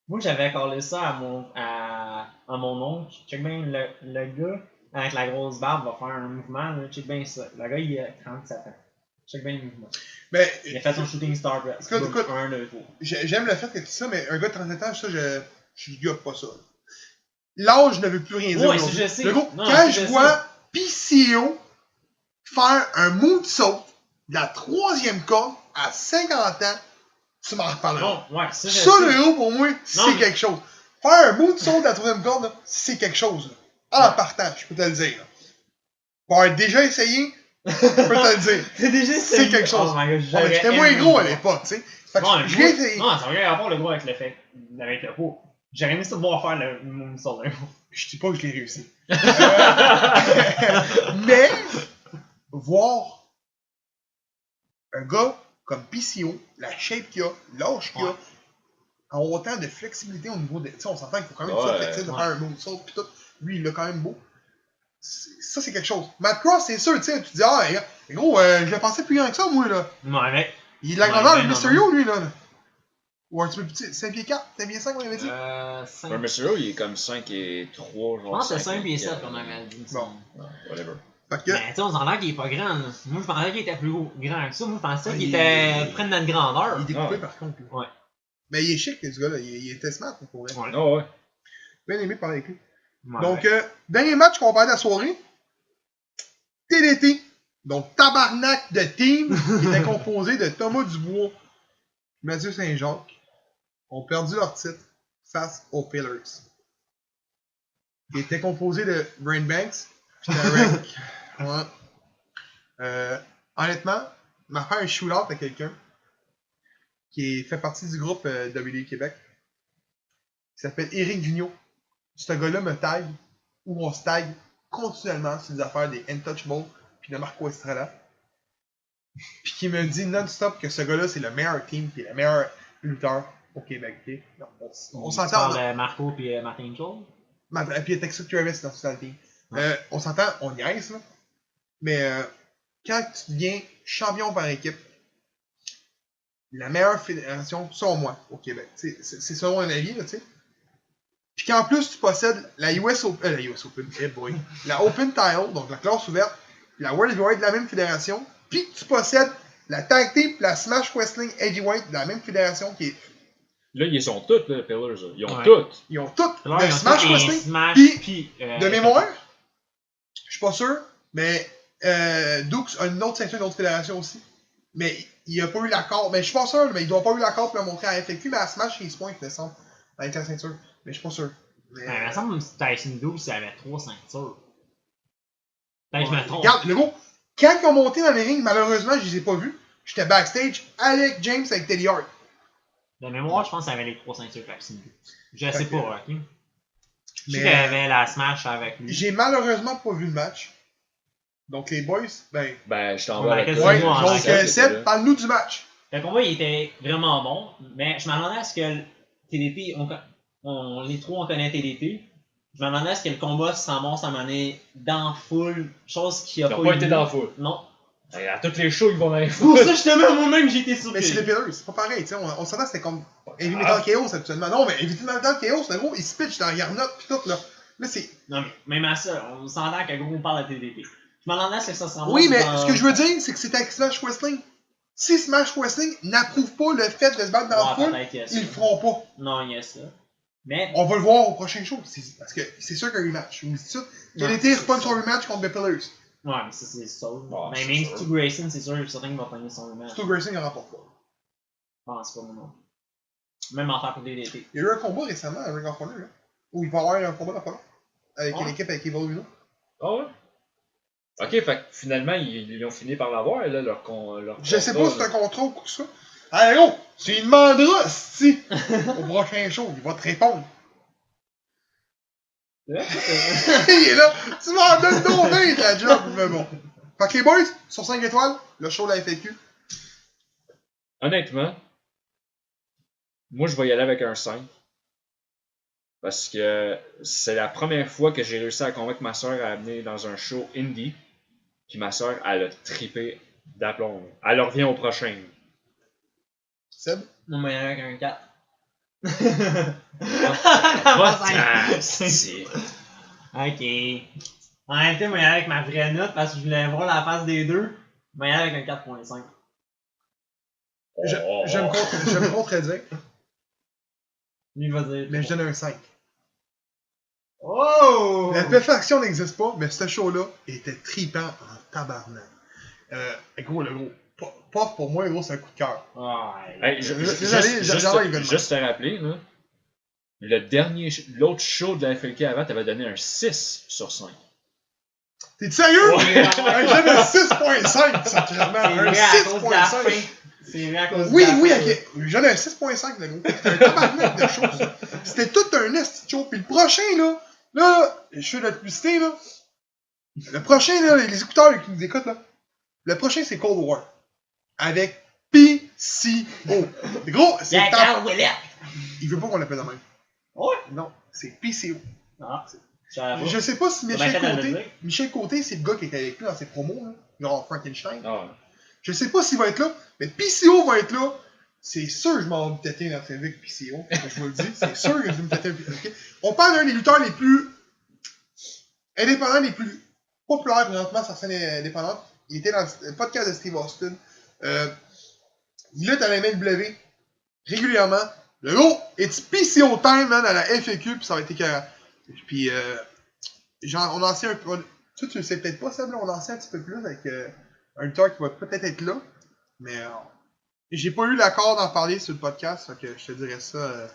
Speaker 3: Moi, j'avais collé ça à mon oncle. Check bien, le gars avec la grosse barbe va faire un mouvement. Là. Check bien ça. Le gars, il a 37 ans. Check bien le mouvement.
Speaker 1: Mais.
Speaker 3: Il a fait son shooting star press.
Speaker 1: Écoute,
Speaker 3: 1, 2, 3.
Speaker 1: J'aime le fait que tu dis ça, mais un gars de 37 ans, ça, je gobe pas ça. L'âge ne veut plus rien dire.
Speaker 3: Ouais, je sais.
Speaker 1: Le gros,
Speaker 3: Non,
Speaker 1: quand
Speaker 3: je
Speaker 1: je
Speaker 3: sais.
Speaker 1: vois PCO faire un moonsault de la 3e corde à 50 ans, tu m'en reparleras.
Speaker 3: Non, ouais, ça, je
Speaker 1: Ça,
Speaker 3: sais.
Speaker 1: le gros, pour moi, c'est quelque chose. Faire un moonsault de la 3e corde, là, c'est quelque chose. Là. En partant, je peux te le dire. là. Pour avoir déjà essayé, je peux te le dire.
Speaker 3: T'as déjà
Speaker 1: C'est quelque chose.
Speaker 3: Oh my God,
Speaker 1: Ouais, mais j'étais moins gros à l'époque, tu sais. Fait que
Speaker 3: Non,
Speaker 1: je viens essayer.
Speaker 3: non, ça n'a rien à voir le gros avec le pot. J'aurais aimé ça de voir faire le moonsault d'un coup.
Speaker 1: Je dis pas que je l'ai réussi. Mais, voir un gars comme PCO, la shape qu'il a, l'âge qu'il a, a autant de flexibilité au niveau de. Tu sais, on s'entend qu'il faut quand même que tu sois flexible de faire un moonsault pis tout. Lui, il l'a quand même beau. Ça, c'est quelque chose. Matt Cross, c'est sûr, tu sais, tu te dis, ah, gros, je l'ai pensé plus grand que ça, moi, là.
Speaker 3: Ouais, mec.
Speaker 1: Il est de la grandeur de Mysterio, lui, là. Ou un petit peu petit, 5 pieds 4, 5 pieds 5, on avait dit.
Speaker 3: 5.
Speaker 2: Un Mysterio, il est comme 5 et 3, genre.
Speaker 3: Je pense que c'est 5 et 7 qu'on avait dit.
Speaker 1: Bon.
Speaker 2: Whatever.
Speaker 1: Fait que,
Speaker 3: Mais tu sais, on s'entend qu'il est pas grand. Là. Moi, je pensais qu'il était plus grand que ça. Moi, je pensais qu'il était près de notre grandeur.
Speaker 1: il est découpé, par contre. Lui.
Speaker 3: Ouais.
Speaker 1: Mais il est chic, ce gars-là. Il était smart, pour vrai.
Speaker 3: Ouais.
Speaker 2: Oh, ouais.
Speaker 1: Bien aimé de parler avec lui.
Speaker 3: Ouais.
Speaker 1: Donc, dernier match qu'on va parler de la soirée. TDT. Donc, tabarnak de team qui était composé de Thomas Dubois et Mathieu Saint-Jacques ont perdu leur titre face aux Pillars. Qui était composé de Brain Banks et Tarek. Ouais. Honnêtement, m'a fait un shootout à quelqu'un qui fait partie du groupe WWE Québec. Il s'appelle Éric Vigneault. Ce gars-là me tag, ou on se tag continuellement sur les affaires des Untouchables puis de Marco Estrada. Puis qui me dit non-stop que ce gars-là, c'est le meilleur team puis le meilleur lutteur au Québec. Okay? Non, on s'entend.
Speaker 3: Tu parles Marco puis Martin Angel?
Speaker 1: Puis Texas Travis dans ce team. On s'entend, on niaise, là. Mais quand tu deviens champion par équipe, la meilleure fédération, selon moi, au Québec, c'est selon mon avis, là, tu sais. Puis qu'en plus, tu possèdes la US Open, la Open Title, donc la classe ouverte, la World Heavyweight de la même fédération, puis tu possèdes la Tag Team, la Smash Wrestling Heavyweight de la même fédération qui est.
Speaker 2: Là, ils ont toutes, les Pillars. Là. Ils ont
Speaker 3: Ouais.
Speaker 2: toutes.
Speaker 1: Ils ont toutes
Speaker 3: Là,
Speaker 1: de
Speaker 3: ils ont
Speaker 1: Smash
Speaker 3: tous les
Speaker 1: Wrestling.
Speaker 3: Smash,
Speaker 1: Puis,
Speaker 3: puis,
Speaker 1: de mémoire, je suis pas sûr, mais Dukes a une autre ceinture d'une autre fédération aussi. Mais il a pas eu l'accord. Mais je suis pas sûr, mais il doit pas eu l'accord pour le montrer à FAQ, mais à Smash, il se pointe, il me semble, avec la ceinture. Mais je suis pas sûr. Mais,
Speaker 3: il me semble que Tyson 12, il avait 3 ceintures. Ben, je me trompe.
Speaker 1: Regarde, le gros, quand ils ont monté dans les rings, malheureusement, je les ai pas vus. J'étais backstage avec James, avec Teddy Hart.
Speaker 3: De mémoire, je pense qu'il avait les 3 ceintures Tyson 12. Je sais pas, ok? Je sais
Speaker 1: Mais,
Speaker 3: qu'il avait la Smash avec lui.
Speaker 1: j'ai malheureusement pas vu le match. Donc les boys,
Speaker 2: Ben, je t'envoie
Speaker 3: Ouais,
Speaker 2: avec
Speaker 3: qu'est-ce
Speaker 1: ouais,
Speaker 3: que moi,
Speaker 1: donc Seb, parle-nous du match.
Speaker 3: Le combat, il était vraiment bon, mais je me demandais est-ce que le TDT, les trois, on connaît TDT. Je me demandais est-ce que le combat se ramasse à mener dans full, chose qui a
Speaker 2: Ils
Speaker 3: pas
Speaker 2: n'ont pas
Speaker 3: eu
Speaker 2: été
Speaker 3: lieu.
Speaker 2: dans le foot.
Speaker 3: Non.
Speaker 2: À toutes les shows, ils vont dans les
Speaker 3: Pour
Speaker 2: foot.
Speaker 3: ça, justement, moi-même, j'ai été surpris.
Speaker 1: Mais c'est les Pillars, c'est pas pareil, tu sais, on s'entend c'était comme Heavy Metal Chaos habituellement. Non, mais Heavy Metal Chaos, le gros, il se pitch dans la garnotte pis tout, là. Là, c'est.
Speaker 3: Non, mais même à ça, on s'entend que gros, on parle de TDT. Je me demandais est-ce que ça se ramasse
Speaker 1: Oui, mais
Speaker 3: dans...
Speaker 1: ce que je veux dire, c'est que c'est avec Smash Wrestling. Si Smash Wrestling n'approuve pas le fait de se battre dans la foule, ils le feront pas.
Speaker 3: Non, il y a ça. Mais...
Speaker 1: On va le voir au prochain show, parce que c'est sûr qu'il y a un rematch. Je vous dis tout de suite, TDT reprend son rematch contre The Pillars.
Speaker 3: Ouais, mais ça, c'est sûr.
Speaker 2: Ah,
Speaker 3: mais
Speaker 2: c'est
Speaker 3: même
Speaker 2: sûr.
Speaker 3: Stu Grayson, c'est sûr, certain qu'il va prendre son rematch.
Speaker 1: Stu Grayson, il en remporte pas.
Speaker 3: Je pense pas, non. Même en faire pour DDT.
Speaker 1: Il y a eu un combat récemment à Ring of Honor, là, où il va y avoir un combat dans pas long, avec
Speaker 3: Ouais.
Speaker 1: une équipe avec Evil Uno.
Speaker 2: Ah ouais? Ok, fait que finalement, ils ont fini par l'avoir, là, leur
Speaker 1: Je sais pas si c'est
Speaker 2: là.
Speaker 1: un contrat ou quoi que ça. Allez, gros, tu lui demanderas, si, au prochain show, il va te répondre. Il est là, tu m'en donnes donc bien de la job, mais bon. Fait que les boys, sur 5 étoiles, le show de la FAQ.
Speaker 2: Honnêtement, moi, je vais y aller avec un 5. Parce que c'est la première fois que j'ai réussi à convaincre ma soeur à amener dans un show indie. Puis ma soeur, elle a trippé d'aplomb. Elle revient au prochain.
Speaker 1: Seb?
Speaker 3: Non, mais avec un 4. Ok. En réalité, moi, avec ma vraie note parce que je voulais voir la face des deux. Mais avec un 4.5.
Speaker 1: Je me contredire,
Speaker 3: Lui va dire.
Speaker 1: mais je donne un 5.
Speaker 3: Oh!
Speaker 1: La perfection n'existe pas, mais ce show-là était tripant en tabarnak. Gros, le gros. Puff, pour moi, gros, c'est un coup de cœur.
Speaker 3: Ouais.
Speaker 2: Hey, juste te rappeler, là, l'autre show de la FLK avant, t'avais donné un 6 sur 5.
Speaker 1: T'es sérieux?
Speaker 2: Ouais.
Speaker 1: J'avais un 6.5, ça clairement. Un 6.5.
Speaker 3: C'est vrai à cause
Speaker 1: Oui,
Speaker 3: de la
Speaker 1: oui,
Speaker 3: fin.
Speaker 1: ok. J'en ai un 6.5, le gros. C'était un tabarnak de show, ça. C'était tout un esti de show. Puis le prochain, là, je fais de la publicité, là. Le prochain, là, les écouteurs qui nous écoutent, là. Le prochain, c'est Cold War. Avec PCO. Gros, c'est
Speaker 3: D'accord, Willette.
Speaker 1: Il veut pas qu'on l'appelle de même.
Speaker 3: Ouais.
Speaker 1: Non, c'est PCO.
Speaker 3: Ah, ça va.
Speaker 1: Je sais pas si
Speaker 3: Ben, faites-le dire.
Speaker 1: Michel Côté, c'est le gars qui était avec lui dans ses promos, là. Genre Frankenstein.
Speaker 2: Ah.
Speaker 1: Je sais pas s'il va être là, mais PCO va être là. C'est sûr que je m'en vais me têter une entrevue avec PCO. Je vous le dis, c'est sûr que je vais me têter un PCO. Okay? On parle d'un des lutteurs les plus indépendants, les plus populaires présentement sur la scène indépendante. Il était dans le podcast de Steve Austin. Il lutte à la MLW régulièrement. Le gros, it's PCO time, man, à la FAQ, puis ça va être écœurant. Puis, on en sait un peu. Tu le sais peut-être pas, Seb, là, on en sait un petit peu plus avec un lutteur qui va peut-être être là. Mais j'ai pas eu l'accord d'en parler sur le podcast, fait que je te dirais ça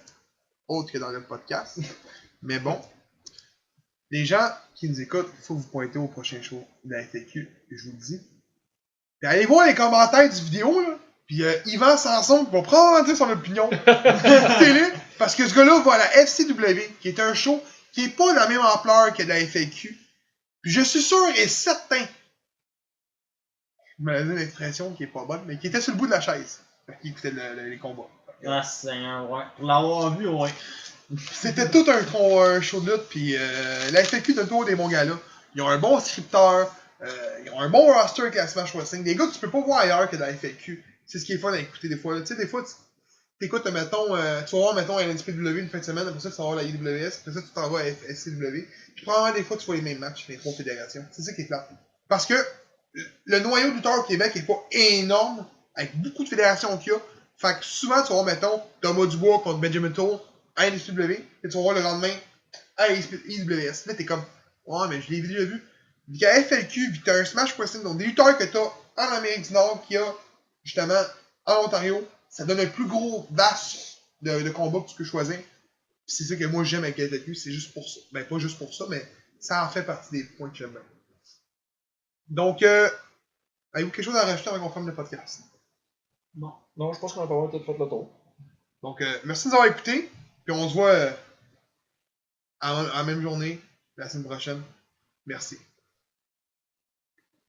Speaker 1: autre que dans le podcast. Mais bon, les gens qui nous écoutent, il faut vous pointer au prochain show de la FAQ, je vous le dis. Puis allez voir les commentaires du vidéo, là. Puis Yvan Sanson va probablement dire son opinion. Écoutez-le, parce que ce gars-là va à la FCW, qui est un show qui est pas de la même ampleur que la FAQ. Puis je suis sûr et certain, je me donne une expression qui est pas bonne, mais qui était sur le bout de la chaise, qui écoutait les combats.
Speaker 3: Ah, Seigneur, ouais. Pour l'avoir vu, ouais.
Speaker 1: C'était tout un show de lutte, puis la FAQ de tour des bons gars-là. Ils ont un bon scripteur, ils ont un bon roster avec la Smash Wrestling. Des gars que tu peux pas voir ailleurs que dans la FAQ. C'est ce qui est fun à écouter des fois. Tu sais, des fois, tu écoutes, mettons, tu vas voir, mettons, à NSPW une fin de semaine, après ça, tu vas voir la IWS, après ça, tu t'en vas à SCW. Puis probablement, des fois, tu vois les mêmes matchs, les trois fédérations. C'est ça qui est plat. Parce que le noyau de lutteurs au Québec est pas énorme, avec beaucoup de fédérations qu'il y a. Fait que souvent, tu vas voir, mettons, Thomas Dubois contre Benjamin Toll à NSPW, et tu vas voir le lendemain à IWS. Là, t'es comme, ouais, mais je l'ai déjà vu. Vu qu'à FLQ, vu que t'as un Smash Wrestling, donc des lutteurs que t'as en Amérique du Nord, qu'il y a justement en Ontario, ça donne un plus gros vaste de combats que tu peux choisir. Puis c'est ça que moi j'aime avec FLQ, c'est juste pour ça. Ben, pas juste pour ça, mais ça en fait partie des points que j'aime bien. Donc, avez-vous quelque chose à rajouter avant qu'on ferme le podcast?
Speaker 2: Non, je pense qu'on a pas mal peut-être fait le tour.
Speaker 1: Donc, merci de nous avoir écoutés. Puis on se voit à la même journée la semaine prochaine. Merci.